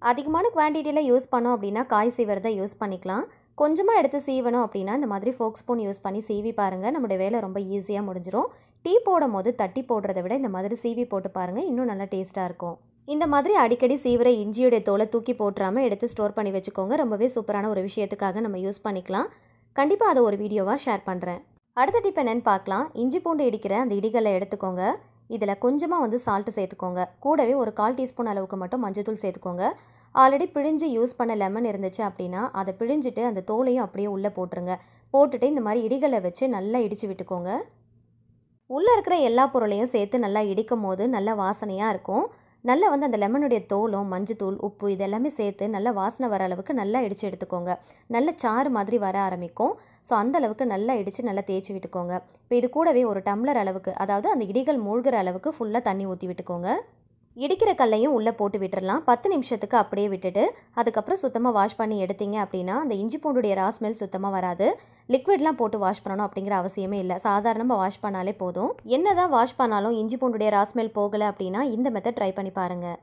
அதிகமான குவான்டிட்டியில் யூஸ் பண்ணோம் அப்படின்னா காய் சீவுறதை யூஸ் பண்ணிக்கலாம். கொஞ்சமாக எடுத்து சீவணும் அப்படின்னா இந்த மாதிரி ஃபோக் ஸ்பூன் யூஸ் பண்ணி சீவி பாருங்கள். நம்முடைய வேலை ரொம்ப ஈஸியாக முடிஞ்சிடும். டீ போடும் போது தட்டி போடுறத விட இந்த மாதிரி சீவி போட்டு பாருங்கள், இன்னும் நல்லா டேஸ்ட்டாக இருக்கும். இந்த மாதிரி அடிக்கடி சீவிர இஞ்சியோடைய தோலை தூக்கி போட்டுறாமல் எடுத்து ஸ்டோர் பண்ணி வச்சுக்கோங்க. ரொம்பவே சூப்பரான ஒரு விஷயத்துக்காக நம்ம யூஸ் பண்ணிக்கலாம். கண்டிப்பாக அதை ஒரு வீடியோவாக ஷேர் பண்ணுறேன். அடுத்த டிப் என்னென்னு பார்க்கலாம். இஞ்சி பூண்டு இடிக்கிற அந்த இடிகளை எடுத்துக்கோங்க. இதில் கொஞ்சமாக வந்து சால்ட்டு சேர்த்துக்கோங்க. கூடவே ஒரு 1/4 டீஸ்பூன் அளவுக்கு மட்டும் மஞ்சத்தூள் சேர்த்துக்கோங்க. ஆல்ரெடி பிழிஞ்சு யூஸ் பண்ண லெமன் இருந்துச்சு அப்படின்னா அதை பிழிஞ்சிட்டு அந்த தோலையும் அப்படியே உள்ளே போட்டுருங்க. போட்டுட்டு இந்த மாதிரி இடிகளை வச்சு நல்லா இடித்து விட்டுக்கோங்க. உள்ளே இருக்கிற எல்லா பொருளையும் சேர்த்து நல்லா இடிக்கும் போது நல்லா வாசனையாக இருக்கும். நல்லா வந்து அந்த லெமனுடைய தோலும் மஞ்சத்தூள் உப்பு இதெல்லாமே சேர்த்து நல்லா வாசனை வர அளவுக்கு நல்லா இடித்து எடுத்துக்கோங்க. நல்ல சாறு மாதிரி வர ஆரம்பிக்கும். ஸோ அந்த அளவுக்கு நல்லா இடித்து நல்லா தேய்ச்சி விட்டுக்கோங்க. இப்போ இது கூடவே ஒரு டம்ளர் அளவுக்கு, அதாவது அந்த இடிகள் மூழ்கிற அளவுக்கு ஃபுல்லாக தண்ணி ஊற்றி விட்டுக்கோங்க. இடிக்கிற கல்லையும் உள்ளே போட்டு விட்டுடலாம். 10 நிமிஷத்துக்கு அப்படியே விட்டுட்டு அதுக்கப்புறம் சுத்தமாக வாஷ் பண்ணி எடுத்தீங்க அப்படின்னா அந்த இஞ்சி பூண்டுடைய ரா ஸ்மெல் சுத்தமாக வராது. லிக்விட்லாம் போட்டு வாஷ் பண்ணணும் அப்படிங்கிற அவசியமே இல்லை. சாதாரணமாக வாஷ் பண்ணாலே போதும். என்ன தான் வாஷ் பண்ணாலும் இஞ்சி பூண்டுடைய ரா ஸ்மெல் போகலை அப்படின்னா இந்த மெத்தட் ட்ரை பண்ணி பாருங்கள்.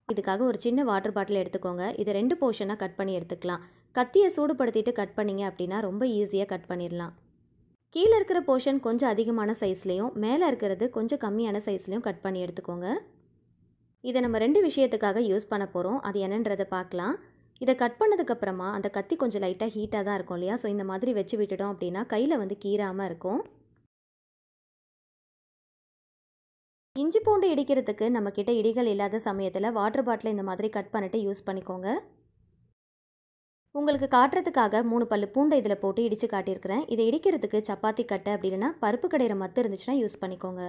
இதுக்காக ஒரு சின்ன வாட்டர் பாட்டில் எடுத்துக்கோங்க. இது 2 போர்ஷனாக கட் பண்ணி எடுத்துக்கலாம். கத்தியை சூடுபடுத்திட்டு கட் பண்ணிங்க அப்படின்னா ரொம்ப ஈஸியாக கட் பண்ணிடலாம். கீழே இருக்கிற போர்ஷன் கொஞ்சம் அதிகமான சைஸ்லேயும் மேலே இருக்கிறது கொஞ்சம் கம்மியான சைஸ்லேயும் கட் பண்ணி எடுத்துக்கோங்க. இதை நம்ம 2 விஷயத்துக்காக யூஸ் பண்ண போகிறோம். அது என்னன்றதை பார்க்கலாம். இதை கட் பண்ணதுக்கப்புறமா அந்த கத்தி கொஞ்சம் லைட்டாக ஹீட்டாக தான் இருக்கும் இல்லையா, ஸோ இந்த மாதிரி வச்சு விட்டுட்டோம் அப்படின்னா கையில் வந்து கீறாமல் இருக்கும். இஞ்சி பூண்டு இடிக்கிறதுக்கு நம்மக்கிட்ட இடிகள் இல்லாத சமயத்தில் வாட்டர் பாட்டில் இந்த மாதிரி கட் பண்ணிவிட்டு யூஸ் பண்ணிக்கோங்க. உங்களுக்கு காட்டுறதுக்காக 3 பல்லு பூண்டை இதில் போட்டு இடித்து காட்டியிருக்கிறேன். இதை இடிக்கிறதுக்கு சப்பாத்தி கட்டை அப்படி இல்லைன்னா பருப்பு கடையிற மத்து இருந்துச்சுன்னா யூஸ் பண்ணிக்கோங்க.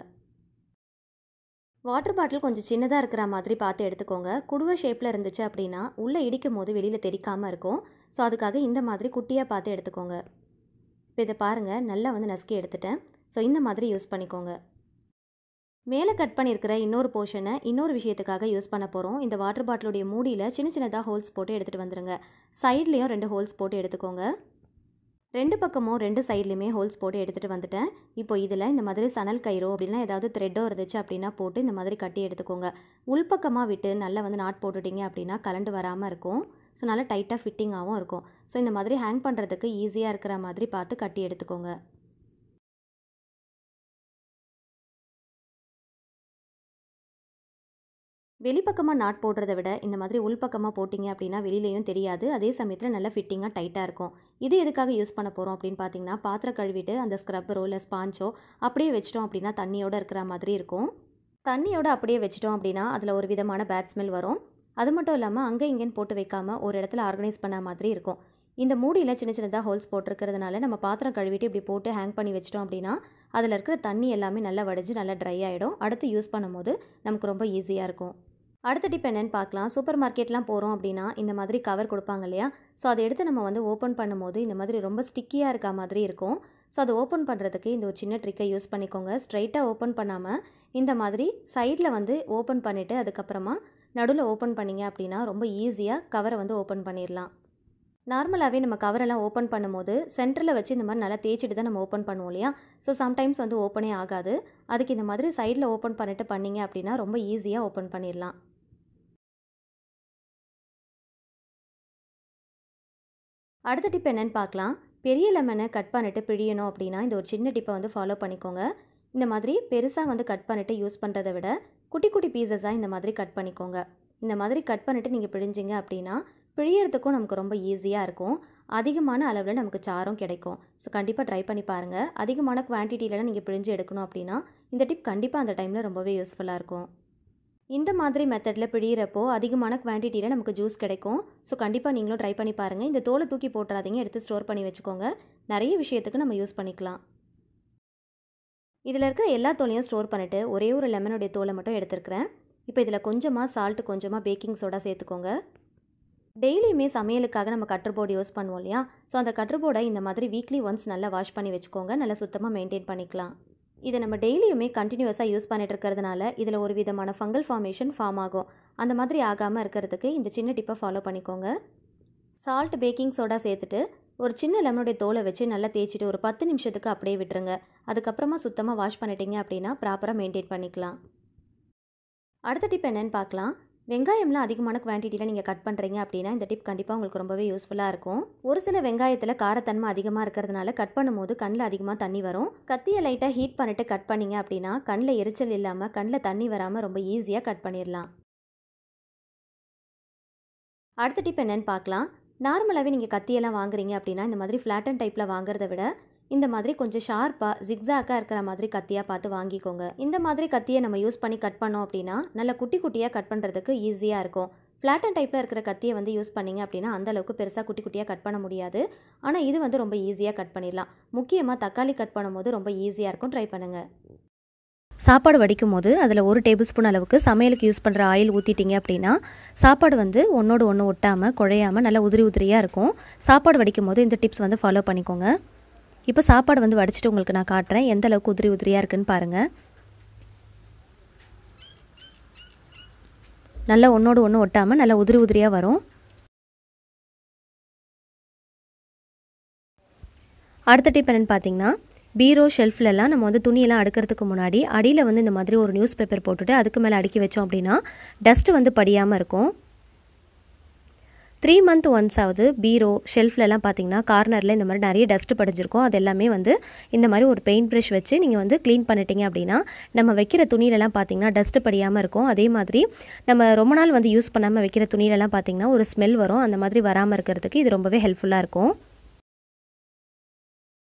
வாட்டர் பாட்டில் கொஞ்சம் சின்னதாக இருக்கிற மாதிரி பார்த்து எடுத்துக்கோங்க. குடுவை ஷேப்பில் இருந்துச்சு அப்படின்னா உள்ளே இடிக்கும் போது வெளியில் தெரிக்காமல் இருக்கும். ஸோ அதுக்காக இந்த மாதிரி குட்டியாக பார்த்து எடுத்துக்கோங்க. இப்போ இதை பாருங்கள், நல்லா வந்து நசுக்கி எடுத்துட்டேன். ஸோ இந்த மாதிரி யூஸ் பண்ணிக்கோங்க. மேலே கட் பண்ணியிருக்கிற இன்னொரு போர்ஷனை இன்னொரு விஷயத்துக்காக யூஸ் பண்ண போகிறோம். இந்த வாட்டர் பாட்டிலுடைய மூடியில் சின்ன சின்னதாக ஹோல்ஸ் போட்டு எடுத்துகிட்டு வந்துடுங்க. சைட்லேயும் 2 ஹோல்ஸ் போட்டு எடுத்துக்கோங்க. 2 பக்கமும் 2 சைட்லேயுமே ஹோல்ஸ் போட்டு எடுத்துகிட்டு வந்துட்டேன். இப்போ இதில் இந்த மாதிரி சணல் கயிறோ அப்படின்னா ஏதாவது த்ரெட்டோ இருந்துச்சு அப்படின்னா போட்டு இந்த மாதிரி கட்டி எடுத்துக்கோங்க. உள்பக்கமாக விட்டு நல்லா வந்து நாட் போட்டுட்டிங்க அப்படின்னா கலண்டு வராமல் இருக்கும். ஸோ நல்லா டைட்டாக ஃபிட்டிங்காகவும் இருக்கும். ஸோ இந்த மாதிரி ஹேங் பண்ணுறதுக்கு ஈஸியாக இருக்கிற மாதிரி பார்த்து கட்டி எடுத்துக்கோங்க. வெளிப்பக்கமாக நாட் போடுறத விட இந்த மாதிரி உள்பக்கமாக போட்டிங்க அப்படின்னா வெளியிலையும் தெரியாது. அதே சமயத்தில் நல்லா ஃபிட்டிங்காக டைட்டாக இருக்கும். இது எதுக்காக யூஸ் பண்ண போகிறோம் அப்படின்னு பார்த்தீங்கன்னா, பாத்திரம் கழுவிட்டு அந்த ஸ்க்ரப்பரோ இல்லை ஸ்பாஞ்சோ அப்படியே வச்சிட்டோம் அப்படின்னா தண்ணியோடு இருக்கிற மாதிரி இருக்கும். தண்ணியோடு அப்படியே வச்சிட்டோம் அப்படின்னா அதில் ஒரு விதமான பேட் ஸ்மெல் வரும். அது மட்டும் இல்லாமல் அங்கே இங்கேன்னு போட்டு வைக்காமல் ஒரு இடத்துல ஆர்கனைஸ் பண்ண மாதிரி இருக்கும். இந்த மூடியில் சின்ன சின்னதாக ஹோல்ஸ் போட்டிருக்கிறதுனால நம்ம பாத்திரம் கழுவிட்டு இப்படி போட்டு ஹேங் பண்ணி வச்சிட்டோம் அப்படின்னா அதில் இருக்கிற தண்ணி எல்லாமே நல்லா வடிஞ்சு நல்லா ட்ரை ஆகிடும். அடுத்து யூஸ் பண்ணும்போது நமக்கு ரொம்ப ஈஸியாக இருக்கும். அடுத்த டிப் என்னென்னு பார்க்கலாம். சூப்பர் மார்க்கெட்லாம் போகிறோம் அப்படின்னா இந்த மாதிரி கவர் கொடுப்பாங்க இல்லையா, ஸோ அதை எடுத்து நம்ம வந்து ஓப்பன் பண்ணும்போது இந்த மாதிரி ரொம்ப ஸ்டிக்கியாக இருக்க மாதிரி இருக்கும். ஸோ அதை ஓப்பன் பண்ணுறதுக்கு இந்த ஒரு சின்ன ட்ரிக்கை யூஸ் பண்ணிக்கோங்க. ஸ்ட்ரைட்டாக ஓப்பன் பண்ணாமல் இந்த மாதிரி சைடில் வந்து ஓப்பன் பண்ணிவிட்டு அதுக்கப்புறமா நடுவில் ஓப்பன் பண்ணிங்க அப்படின்னா ரொம்ப ஈஸியாக கவரை வந்து ஓப்பன் பண்ணிடலாம். நார்மலாகவே நம்ம கவரெல்லாம் ஓப்பன் பண்ணும்போது சென்டரில் வச்சு இந்த மாதிரி நல்லா தேய்ச்சிட்டு தான் நம்ம ஓப்பன் பண்ணுவோம் இல்லையா, ஸோ சம்டைம்ஸ் வந்து ஓப்பனே ஆகாது. அதுக்கு இந்த மாதிரி சைடில் ஓப்பன் பண்ணிட்டு பண்ணிங்க அப்படின்னா ரொம்ப ஈஸியாக ஓப்பன் பண்ணிடலாம். அடுத்த டிப் என்னென்னு பார்க்கலாம். பெரிய லெமனை கட் பண்ணிவிட்டு பிழியணும் அப்படின்னா இந்த ஒரு சின்ன டிப்பை வந்து ஃபாலோ பண்ணிக்கோங்க. இந்த மாதிரி பெருசாக வந்து கட் பண்ணிவிட்டு யூஸ் பண்ணுறதை விட குட்டி குட்டி பீசஸாக இந்த மாதிரி கட் பண்ணிக்கோங்க. இந்த மாதிரி கட் பண்ணிவிட்டு நீங்கள் பிழிஞ்சிங்க அப்படின்னா பிழியறதுக்கும் நமக்கு ரொம்ப ஈஸியாக இருக்கும். அதிகமான அளவில் நமக்கு சாரும் கிடைக்கும். ஸோ கண்டிப்பாக ட்ரை பண்ணி பாருங்கள். அதிகமான குவான்டிட்டியில் நீங்கள் பிழிஞ்சு எடுக்கணும் அப்படின்னா இந்த டிப் கண்டிப்பாக அந்த டைமில் ரொம்பவே யூஸ்ஃபுல்லாக இருக்கும். இந்த மாதிரி மெத்தடில் பிழியிறப்போ அதிகமான குவான்டிட்டியில் நமக்கு ஜூஸ் கிடைக்கும். ஸோ கண்டிப்பாக நீங்களும் ட்ரை பண்ணி பாருங்கள். இந்த தோலை தூக்கி போட்டுறாதீங்க, எடுத்து ஸ்டோர் பண்ணி வச்சுக்கோங்க. நிறைய விஷயத்துக்கு நம்ம யூஸ் பண்ணிக்கலாம். இதில் இருக்கிற எல்லா தோலையும் ஸ்டோர் பண்ணிவிட்டு ஒரே ஒரு லெமனுடைய தோலை மட்டும் எடுத்துருக்கிறேன். இப்போ இதில் கொஞ்சமாக சால்ட்டு, கொஞ்சமாக பேக்கிங் சோடா சேர்த்துக்கோங்க. டெய்லியுமே சமையலுக்காக நம்ம கட்டர் போர்டு யூஸ் பண்ணுவோம் இல்லையா, ஸோ அந்த கட்டர் போர்டை இந்த மாதிரி வீக்லி ஒன்ஸ் நல்லா வாஷ் பண்ணி வச்சுக்கோங்க. நல்லா சுத்தமாக மெயின்டைன் பண்ணிக்கலாம். இதை நம்ம டெய்லியுமே கண்டினியூஸாக யூஸ் பண்ணிட்டு இருக்கிறதுனால இதில் ஒரு விதமான ஃபங்கல் ஃபார்மேஷன் ஃபார்ம் ஆகும். அந்த மாதிரி ஆகாமல் இருக்கிறதுக்கு இந்த சின்ன டிப்பை ஃபாலோ பண்ணிக்கோங்க. சால்ட், பேக்கிங் சோடா சேர்த்துட்டு ஒரு சின்ன லெமனுடைய தோலை வச்சு நல்லா தேய்ச்சிட்டு ஒரு 10 நிமிஷத்துக்கு அப்படியே விட்டுருங்க. அதுக்கப்புறமா சுத்தமாக வாஷ் பண்ணிட்டீங்க அப்படின்னா ப்ராப்பராக மெயின்டைன் பண்ணிக்கலாம். அடுத்த டிப் என்னென்னு பார்க்கலாம். வெங்காயம்லாம் அதிகமான குவான்டிட்டியில் நீங்கள் கட் பண்ணுறீங்க அப்படின்னா இந்த டிப் கண்டிப்பாக உங்களுக்கு ரொம்பவே யூஸ்ஃபுல்லாக இருக்கும். ஒரு சில வெங்காயத்தில் காரத்தன்மை அதிகமாக இருக்கிறதுனால கட் பண்ணும்போது கண்ணில் அதிகமாக தண்ணி வரும். கத்தியை லைட்டாக ஹீட் பண்ணிட்டு கட் பண்ணிங்க அப்படின்னா கண்ணில் எரிச்சல் இல்லாமல் கண்ணில் தண்ணி வராமல் ரொம்ப ஈஸியாக கட் பண்ணிடலாம். அடுத்த டிப் என்னென்னு பார்க்கலாம். நார்மலாகவே நீங்கள் கத்தியெல்லாம் வாங்குறீங்க அப்படின்னா இந்த மாதிரி ஃப்ளாட்டன் டைப்பில் வாங்குறத விட இந்த மாதிரி கொஞ்சம் ஷார்ப்பாக ஜிக்ஸாக்காக இருக்கிற மாதிரி கத்தியாக பார்த்து வாங்கிக்கோங்க. இந்த மாதிரி கத்தியை நம்ம யூஸ் பண்ணி கட் பண்ணோம் அப்படின்னா நல்லா குட்டி குட்டியாக கட் பண்ணுறதுக்கு ஈஸியாக இருக்கும். ஃப்ளாட்டன் டைப்பில் இருக்கிற கத்தியை வந்து யூஸ் பண்ணிங்க அப்படின்னா அந்தளவுக்கு பெருசாக குட்டி குட்டியாக கட் பண்ண முடியாது. ஆனால் இது வந்து ரொம்ப ஈஸியாக கட் பண்ணிடலாம். முக்கியமாக தக்காளி கட் பண்ணும்போது ரொம்ப ஈஸியாக இருக்கும். ட்ரை பண்ணுங்கள். சாப்பாடு வடிக்கும் போது அதில் 1 டேபிள் ஸ்பூன் அளவுக்கு சமையலுக்கு யூஸ் பண்ணுற ஆயில் ஊற்றிட்டிங்க அப்படின்னா சாப்பாடு வந்து ஒன்றோடு ஒன்று ஒட்டாமல் குழையாமல் நல்லா உதிரி உதிரியாக இருக்கும். சாப்பாடு வடிக்கும் போது இந்த டிப்ஸ் வந்து ஃபாலோ பண்ணிக்கோங்க. இப்போ சாப்பாடு வந்து வடிச்சிட்டு உங்களுக்கு நான் காட்டுறேன் எந்த அளவுக்கு உதிரி உதிரியாக இருக்குன்னு பாருங்கள். நல்லா ஒன்றோடு ஒன்று ஒட்டாமல் நல்லா உதிரி உதிரியாக வரும். அடுத்த டிப் என்னென்னு பார்த்தீங்கன்னா, பீரோ ஷெல்ஃப்லலாம் நம்ம வந்து துணியெல்லாம் அடுக்கிறதுக்கு முன்னாடி அடியில் வந்து இந்த மாதிரி ஒரு நியூஸ் பேப்பர் போட்டுட்டு அதுக்கு மேலே அடுக்கி வச்சோம் அப்படின்னா டஸ்ட்டு வந்து படியாமல் இருக்கும். 3 மந்த் ஒன்ஸ் ஆகுது பீரோ ஷெல்ஃப்லலாம் பார்த்தீங்கன்னா கார்னரில் இந்த மாதிரி நிறைய டஸ்ட் படிஞ்சிருக்கும். அது எல்லாமே வந்து இந்த மாதிரி ஒரு பெயிண்ட் ப்ரஷ் வச்சு நீங்கள் வந்து க்ளீன் பண்ணிட்டீங்க அப்படின்னா நம்ம வைக்கிற துணியிலலாம் பார்த்தீங்கன்னா டஸ்ட் படியாமல் இருக்கும். அதே மாதிரி நம்ம ரொம்ப நாள் வந்து யூஸ் பண்ணாமல் வைக்கிற துணியிலலாம் பார்த்தீங்கன்னா ஒரு ஸ்மெல் வரும். அந்த மாதிரி வராமல் இருக்கிறதுக்கு இது ரொம்பவே ஹெல்ப்ஃபுல்லாக இருக்கும்.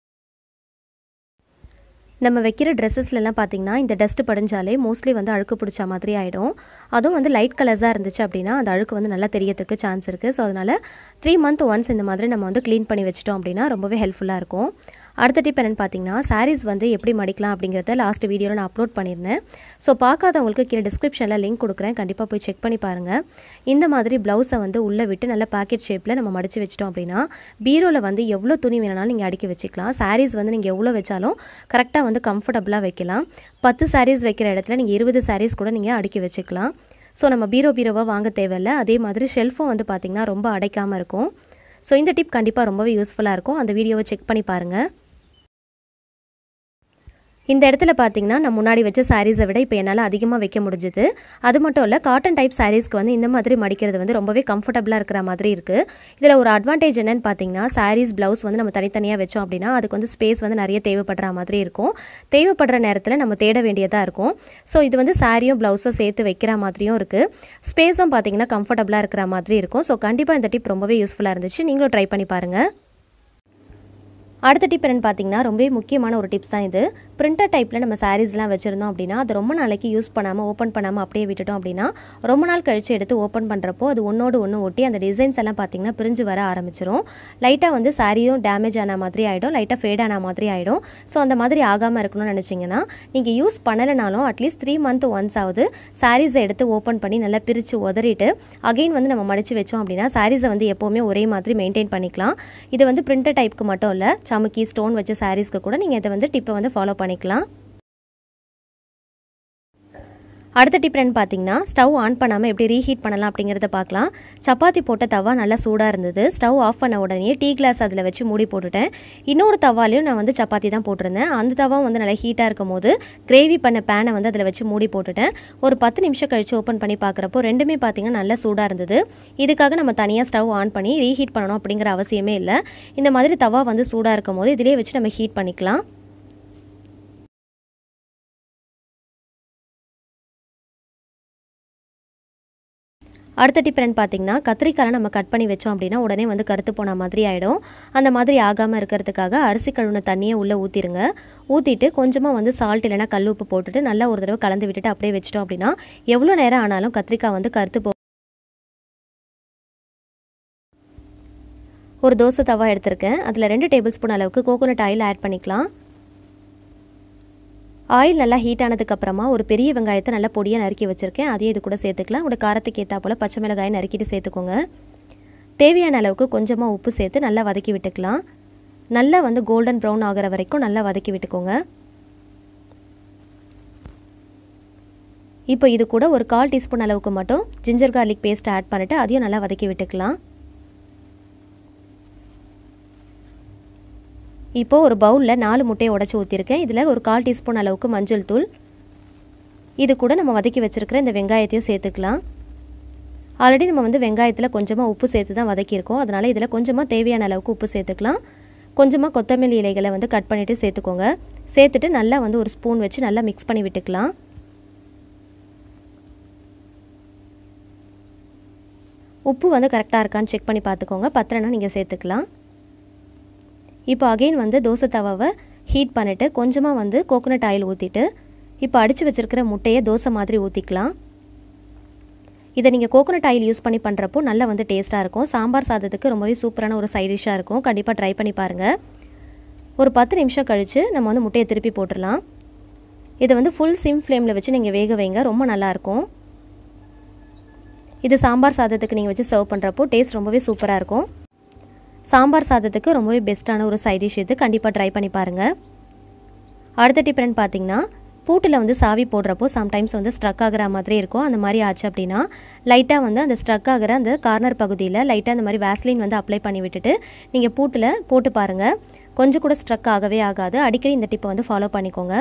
நம்ம வைக்கிற ட்ரெஸ்ஸஸ்லாம் பார்த்தீங்கன்னா இந்த டஸ்ட் படிஞ்சாலே மோஸ்ட்லி வந்து அழுக்கு பிடிச்ச மாதிரி ஆகிடும். அதுவும் வந்து லைட் கலர்ஸாக இருந்துச்சு அப்படின்னா அந்த அழுக்கு வந்து நல்லா தெரியறதுக்கு சான்ஸ் இருக்குது. ஸோ அதனால் 3 மந்த் ஒன்ஸ் இந்த மாதிரி நம்ம வந்து க்ளீன் பண்ணி வச்சிட்டோம் அப்படின்னா ரொம்பவே ஹெல்ப்ஃபுல்லாக இருக்கும். அடுத்த டிப் என்னென்னு பார்த்தீங்கன்னா சாரீஸ் வந்து எப்படி மடிக்கலாம் அப்படிங்கிறத லாஸ்ட் வீடியோவில் நான் அப்லோட் பண்ணியிருந்தேன். ஸோ பார்க்காதவங்களுக்கு கீழே டிஸ்கிரிப்ஷனில் லிங்க் கொடுக்குறேன், கண்டிப்பாக போய் செக் பண்ணி பாருங்கள். இந்த மாதிரி ப்ளவுஸை வந்து உள்ளே விட்டு நல்லா பேக்கெட் ஷேப்பில் நம்ம மடித்து வச்சிட்டோம் அப்படின்னா பீரோவில் வந்து எவ்வளோ துணி வேணாலும் நீங்கள் அடுக்கி வச்சுக்கலாம். சாரீஸ் வந்து நீங்கள் எவ்வளோ வச்சாலும் கரெக்டாக வந்து கம்ஃபர்டபுளாக வைக்கலாம். 10 சாரீஸ் வைக்கிற இடத்துல நீங்கள் 20 சாரீஸ் கூட நீங்கள் அடுக்கி வச்சுக்கலாம். ஸோ நம்ம பீரோவாக வாங்க தேவையில்லை. அதே மாதிரி ஷெல்ஃபும் வந்து பார்த்திங்கன்னா ரொம்ப அடைக்காமல் இருக்கும். ஸோ இந்த டிப் கண்டிப்பாக ரொம்பவே யூஸ்ஃபுல்லாக இருக்கும். அந்த வீடியோவை செக் பண்ணி பாருங்கள். இந்த இடத்துல பார்த்தீங்கன்னா நான் முன்னாடி வச்ச சாரீஸை விட இப்போ என்னால் அதிகமாக வைக்க முடிஞ்சுது. அது மட்டும் இல்லை, காட்டன் டைப் சாரீஸ்க்கு வந்து இந்த மாதிரி மடிக்கிறது வந்து ரொம்பவே கம்ஃபர்டபுளாக இருக்கிற மாதிரி இருக்குது. இதில் ஒரு அட்வான்டேஜ் என்னென்னு பார்த்தீங்கன்னா சாரீஸ் ப்ளவுஸ் வந்து நம்ம தனித்தனியாக வச்சோம் அப்படின்னா அதுக்கு வந்து ஸ்பேஸ் வந்து நிறைய தேவைப்படுற மாதிரி இருக்கும். தேவைப்படுற நேரத்தில் நம்ம தேட வேண்டியதாக இருக்கும். ஸோ இது வந்து சாரியும் ப்ளவுஸும் சேர்த்து வைக்கிற மாதிரியும் இருக்குது. ஸ்பேஸும் பார்த்தீங்கன்னா கம்ஃபர்டபுளாக இருக்கிற மாதிரி இருக்கும். ஸோ கண்டிப்பாக இந்த டிப் ரொம்பவே யூஸ்ஃபுல்லாக இருந்துச்சு. நீங்களும் ட்ரை பண்ணி பாருங்கள். அடுத்த டிப் என்னென்னு பார்த்தீங்கன்னா ரொம்பவே முக்கியமான ஒரு டிப்ஸ் தான் இது. பிரிண்டர் டைப்பில் நம்ம சாரீஸ்லாம் வச்சுருந்தோம் அப்படின்னா அது ரொம்ப நாளைக்கு யூஸ் பண்ணாமல் ஓப்பன் பண்ணாமல் அப்படியே விட்டுட்டோம் அப்படின்னா ரொம்ப நாள் கழித்து எடுத்து ஓப்பன் பண்ணுறப்போ அது ஒன்றோடு ஒன்று ஒட்டி அந்த டிசைன்ஸ் எல்லாம் பார்த்தீங்கன்னா பிரிஞ்சு வர ஆரம்பிச்சிடும். லைட்டாக வந்து சாரியும் டேமேஜ் ஆன மாதிரி ஆகிடும், லைட்டாக ஃபேட் ஆன மாதிரி ஆகிடும். ஸோ அந்த மாதிரி ஆகாமல் இருக்கணும்னு நினச்சிங்கன்னா நீங்கள் யூஸ் பண்ணலைனாலும் அட்லீஸ்ட் 3 மந்த் ஒன்ஸ் ஆகுது சாரீஸை எடுத்து ஓப்பன் பண்ணி நல்லா பிரித்து உதறிட்டு அகைன் வந்து நம்ம மடித்து வச்சோம் அப்படின்னா சாரீஸை வந்து எப்போவுமே ஒரே மாதிரி மெயின்டைன் பண்ணிக்கலாம். இது வந்து பிரிண்டர் டைப்புக்கு மட்டும் இல்லை, சமுக்கி ஸ்டோன் வச்ச சாரீஸ்க்கு கூட நீங்கள் இதை வந்து டிப்பை வந்து ஃபாலோ பண்ணிக்கலாம். அடுத்த டிப் என்னன்னு பார்த்தீங்கன்னா ஸ்டவ் ஆன் பண்ணாமல் எப்படி ரீஹீட் பண்ணலாம் அப்படிங்கிறத பார்க்கலாம். சப்பாத்தி போட்ட தவா நல்லா சூடாக இருந்தது. ஸ்டவ் ஆஃப் பண்ண உடனே டீ கிளாஸ் அதில் வச்சு மூடி போட்டுட்டேன். இன்னொரு தவாலையும் நான் வந்து சப்பாத்தி தான் போட்டிருந்தேன். அந்த தவா வந்து நல்லா ஹீட்டாக இருக்கும் போது கிரேவி பண்ண பேனை வந்து அதில் வச்சு மூடி போட்டுட்டேன். ஒரு 10 நிமிஷம் கழித்து ஓப்பன் பண்ணி பார்க்குறப்போ ரெண்டுமே பார்த்தீங்கன்னா நல்லா சூடாக இருந்தது. இதுக்காக நம்ம தனியாக ஸ்டவ் ஆன் பண்ணி ரீஹீட் பண்ணணும் அப்படிங்கிற அவசியமே இல்லை. இந்த மாதிரி தவா வந்து சூடாக இருக்கும் போது இதிலே வச்சு நம்ம ஹீட் பண்ணிக்கலாம். அடுத்த டிப் என்னன்னு பார்த்தீங்கன்னா கத்திரிக்காய் நம்ம கட் பண்ணி வச்சோம் அப்படின்னா உடனே வந்து கருத்து போன மாதிரி ஆகிடும். அந்த மாதிரி ஆகாமல் இருக்கிறதுக்காக அரிசி கழுவுன தண்ணியை உள்ளே ஊற்றிடுங்க. ஊற்றிட்டு கொஞ்சமாக வந்து சால்ட் இல்லைனா கல் உப்பு போட்டுட்டு நல்லா ஒரு தடவை கலந்து விட்டுட்டு அப்படியே வச்சிட்டோம் அப்படின்னா எவ்வளோ நேரம் ஆனாலும் கத்திரிக்காய் வந்து கருத்து போ. ஒரு தோசை தவா எடுத்திருக்கேன். அதில் 2 டேபிள் ஸ்பூன் அளவுக்கு கோகோனட் ஆயில் ஆட் பண்ணிக்கலாம். ஆயில் நல்லா ஹீட் ஆனதுக்கப்புறமா ஒரு பெரிய வெங்காயத்தை நல்லா பொடியாக நறுக்கி வச்சுருக்கேன், அதையும் இது கூட சேர்த்துக்கலாம். உங்களோட காரத்துக்கு ஏற்றா போல் பச்சை மிளகாயை நறுக்கிட்டு சேர்த்துக்கோங்க. தேவையான அளவுக்கு கொஞ்சமாக உப்பு சேர்த்து நல்லா வதக்கி விட்டுக்கலாம். நல்லா வந்து கோல்டன் ப்ரௌன் ஆகிற வரைக்கும் நல்லா வதக்கி விட்டுக்கோங்க. இப்போ இது கூட ஒரு 1/4 டீஸ்பூன் அளவுக்கு மட்டும் ஜிஞ்சர் கார்லிக் பேஸ்ட் ஆட் பண்ணிவிட்டு அதையும் நல்லா வதக்கி விட்டுக்கலாம். இப்போது ஒரு பவுலில் 4 முட்டையை உடச்சி ஊற்றிருக்கேன். இதில் ஒரு 1/4 டீஸ்பூன் அளவுக்கு மஞ்சள் தூள், இது கூட நம்ம வதக்கி வச்சுருக்கிற இந்த வெங்காயத்தையும் சேர்த்துக்கலாம். ஆல்ரெடி நம்ம வந்து வெங்காயத்தில் கொஞ்சமாக உப்பு சேர்த்து தான் வதக்கியிருக்கோம். அதனால் இதில் கொஞ்சமாக தேவையான அளவுக்கு உப்பு சேர்த்துக்கலாம். கொஞ்சமாக கொத்தமல்லி இலைகளை வந்து கட் பண்ணிவிட்டு சேர்த்துக்கோங்க. சேர்த்துட்டு நல்லா வந்து ஒரு ஸ்பூன் வச்சு நல்லா மிக்ஸ் பண்ணி விட்டுக்கலாம். உப்பு வந்து கரெக்டாக இருக்கான்னு செக் பண்ணி பார்த்துக்கோங்க. பத்தலைன்னா நீங்கள் சேர்த்துக்கலாம். இப்போ அகைன் வந்து தோசை தவாவை ஹீட் பண்ணிவிட்டு கொஞ்சமாக வந்து கோகோனட் ஆயில் ஊற்றிட்டு இப்போ அடித்து வச்சுருக்கிற முட்டையை தோசை மாதிரி ஊற்றிக்கலாம். இதை நீங்கள் கோகோனட் ஆயில் யூஸ் பண்ணி பண்ணுறப்போ நல்லா வந்து டேஸ்ட்டாக இருக்கும். சாம்பார் சாதத்துக்கு ரொம்பவே சூப்பரான ஒரு சைட் டிஷ்ஷாக இருக்கும். கண்டிப்பாக ட்ரை பண்ணி பாருங்கள். ஒரு 10 நிமிஷம் கழித்து நம்ம வந்து முட்டையை திருப்பி போட்டுடலாம். இதை வந்து ஃபுல் சிம் ஃப்ளேமில் வச்சு நீங்கள் வேக வைங்க, ரொம்ப நல்லாயிருக்கும். இது சாம்பார் சாதத்துக்கு நீங்கள் வச்சு சர்வ் பண்ணுறப்போ டேஸ்ட் ரொம்பவே சூப்பராக இருக்கும். சாம்பார் சாதத்துக்கு ரொம்பவே பெஸ்ட்டான ஒரு சைட் டிஷ் இது, கண்டிப்பாக ட்ரை பண்ணி பாருங்கள். அடுத்த டிப் என்னன்னு பார்த்தீங்கன்னா பூட்டில் வந்து சாவி போடுறப்போ சம்டைம்ஸ் வந்து ஸ்ட்ரக் ஆகிற மாதிரி இருக்கும். அந்த மாதிரி ஆச்சு அப்படின்னா லைட்டாக வந்து அந்த ஸ்ட்ரக் ஆகிற அந்த கார்னர் பகுதியில் லைட்டாக அந்த மாதிரி வேஸ்லின் வந்து அப்ளை பண்ணி விட்டுட்டு நீங்கள் பூட்டில் போட்டு பாருங்கள். கொஞ்சம் கூட ஸ்ட்ரக் ஆகவே ஆகாது. அடிக்கடி இந்த டிப்பை வந்து ஃபாலோ பண்ணிக்கோங்க.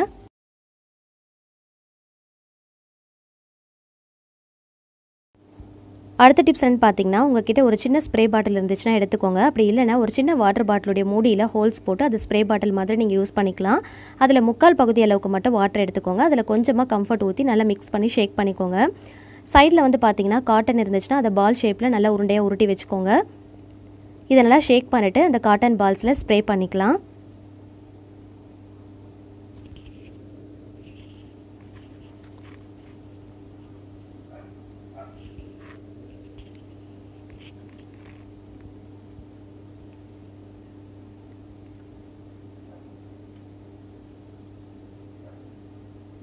அடுத்த டிப்ஸ் என்னன்னு பார்த்தீங்கன்னா, உங்ககிட்ட ஒரு சின்ன ஸ்ப்ரே பாட்டில் இருந்துச்சுன்னா எடுத்துக்கோங்க. அப்படி இல்லைனா ஒரு சின்ன வாட்டர் பாட்டிலுடைய மூடியில் ஹோல்ஸ் போட்டு அது ஸ்ப்ரே பாட்டில் மாதிரி நீங்கள் யூஸ் பண்ணிக்கலாம். அதில் 3/4 பகுதி அளவுக்கு மட்டும் வாட்டர் எடுத்துக்கோங்க. அதில் கொஞ்சமாக கம்ஃபர்ட் ஊற்றி நல்லா மிக்ஸ் பண்ணி ஷேக் பண்ணிக்கோங்க. சைடில் வந்து பார்த்தீங்கன்னா காட்டன் இருந்துச்சுன்னா அதை பால் ஷேப்பில் நல்லா உருண்டையாக உருட்டி வச்சுக்கோங்க. இதை நல்லா ஷேக் பண்ணிவிட்டு அந்த காட்டன் பால்ஸில் ஸ்ப்ரே பண்ணிக்கலாம்.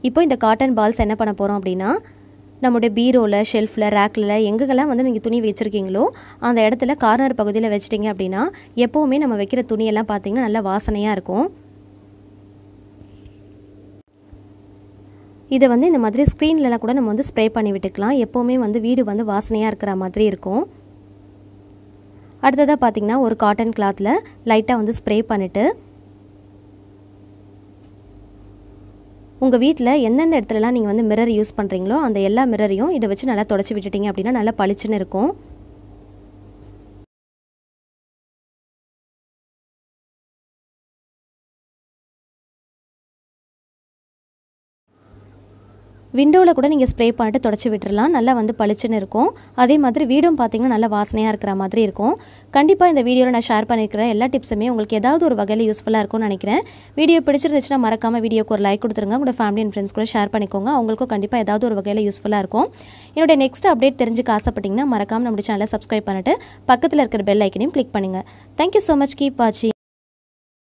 இப்போ இந்த காட்டன் பால்ஸ் என்ன பண்ண போகிறோம் அப்படின்னா, நம்முடைய பீரோவில், ஷெல்ஃபில், ரேக்கில் எங்கெல்லாம் வந்து நீங்கள் துணி வச்சுருக்கீங்களோ அந்த இடத்துல கார்னர் பகுதியில் வச்சிட்டிங்க அப்படின்னா எப்போவுமே நம்ம வைக்கிற துணியெல்லாம் பார்த்திங்கன்னா நல்லா வாசனையாக இருக்கும். இதை வந்து இந்த மாதிரி ஸ்க்ரீன்லலாம் கூட நம்ம வந்து ஸ்ப்ரே பண்ணி விட்டுக்கலாம். எப்போவுமே வந்து வீடு வந்து வாசனையாக இருக்கிற மாதிரி இருக்கும். அடுத்ததாக பார்த்திங்கன்னா ஒரு காட்டன் கிளாத்தில் லைட்டாக வந்து ஸ்ப்ரே பண்ணிவிட்டு உங்கள் வீட்டில் எந்தெந்த இடத்துலலாம் நீங்கள் வந்து மிரர் யூஸ் பண்ணுறீங்களோ அந்த எல்லா மிரரையும் இதை வச்சு நல்லா தொடச்சி விட்டுட்டிங்க அப்படின்னா நல்லா பளிச்சுன்னு இருக்கும். விண்டோவில் கூட நீங்கள் ஸ்ப்ரே பண்ணிட்டு தொடச்சி விட்டுறலாம். நல்லா வந்து பளிச்சுன்னு இருக்கும். அதே மாதிரி வீடும் பார்த்திங்கன்னா நல்லா வாசனையாக இருக்கிற மாதிரி இருக்கும். கண்டிப்பாக இந்த வீடியோவில் நான் ஷேர் பண்ணியிருக்கிற எல்லா டிப்ஸுமே உங்களுக்கு ஏதாவது ஒரு வகையில் யூஸ்ஃபுல்லாக இருக்கும்னு நினைக்கிறேன். வீடியோ பிடிச்சிருந்துச்சுன்னா மறக்காமல் வீடியோக்கு ஒரு லைக் கொடுத்துருங்க. உங்களோட ஃபேமிலி அண்ட் ஃப்ரெண்ட்ஸ் கூட ஷேர் பண்ணிக்கோங்க. அவங்களுக்கும் கண்டிப்பாக ஏதாவது ஒரு வகையில் யூஸ்ஃபுல்லாக இருக்கும். என்னோட நெக்ஸ்ட் அப்டேட் தெரிஞ்சுக்க ஆசைப்பட்டிங்கன்னா மறக்காமல் நம்மளுடைய சேனலை சப்ஸ்கிரைப் பண்ணிட்டு பக்கத்தில் இருக்கிற பெல் ஐக்கனையும் கிளிக் பண்ணுங்கள். Thank you so much. கீப் வாட்சிங்.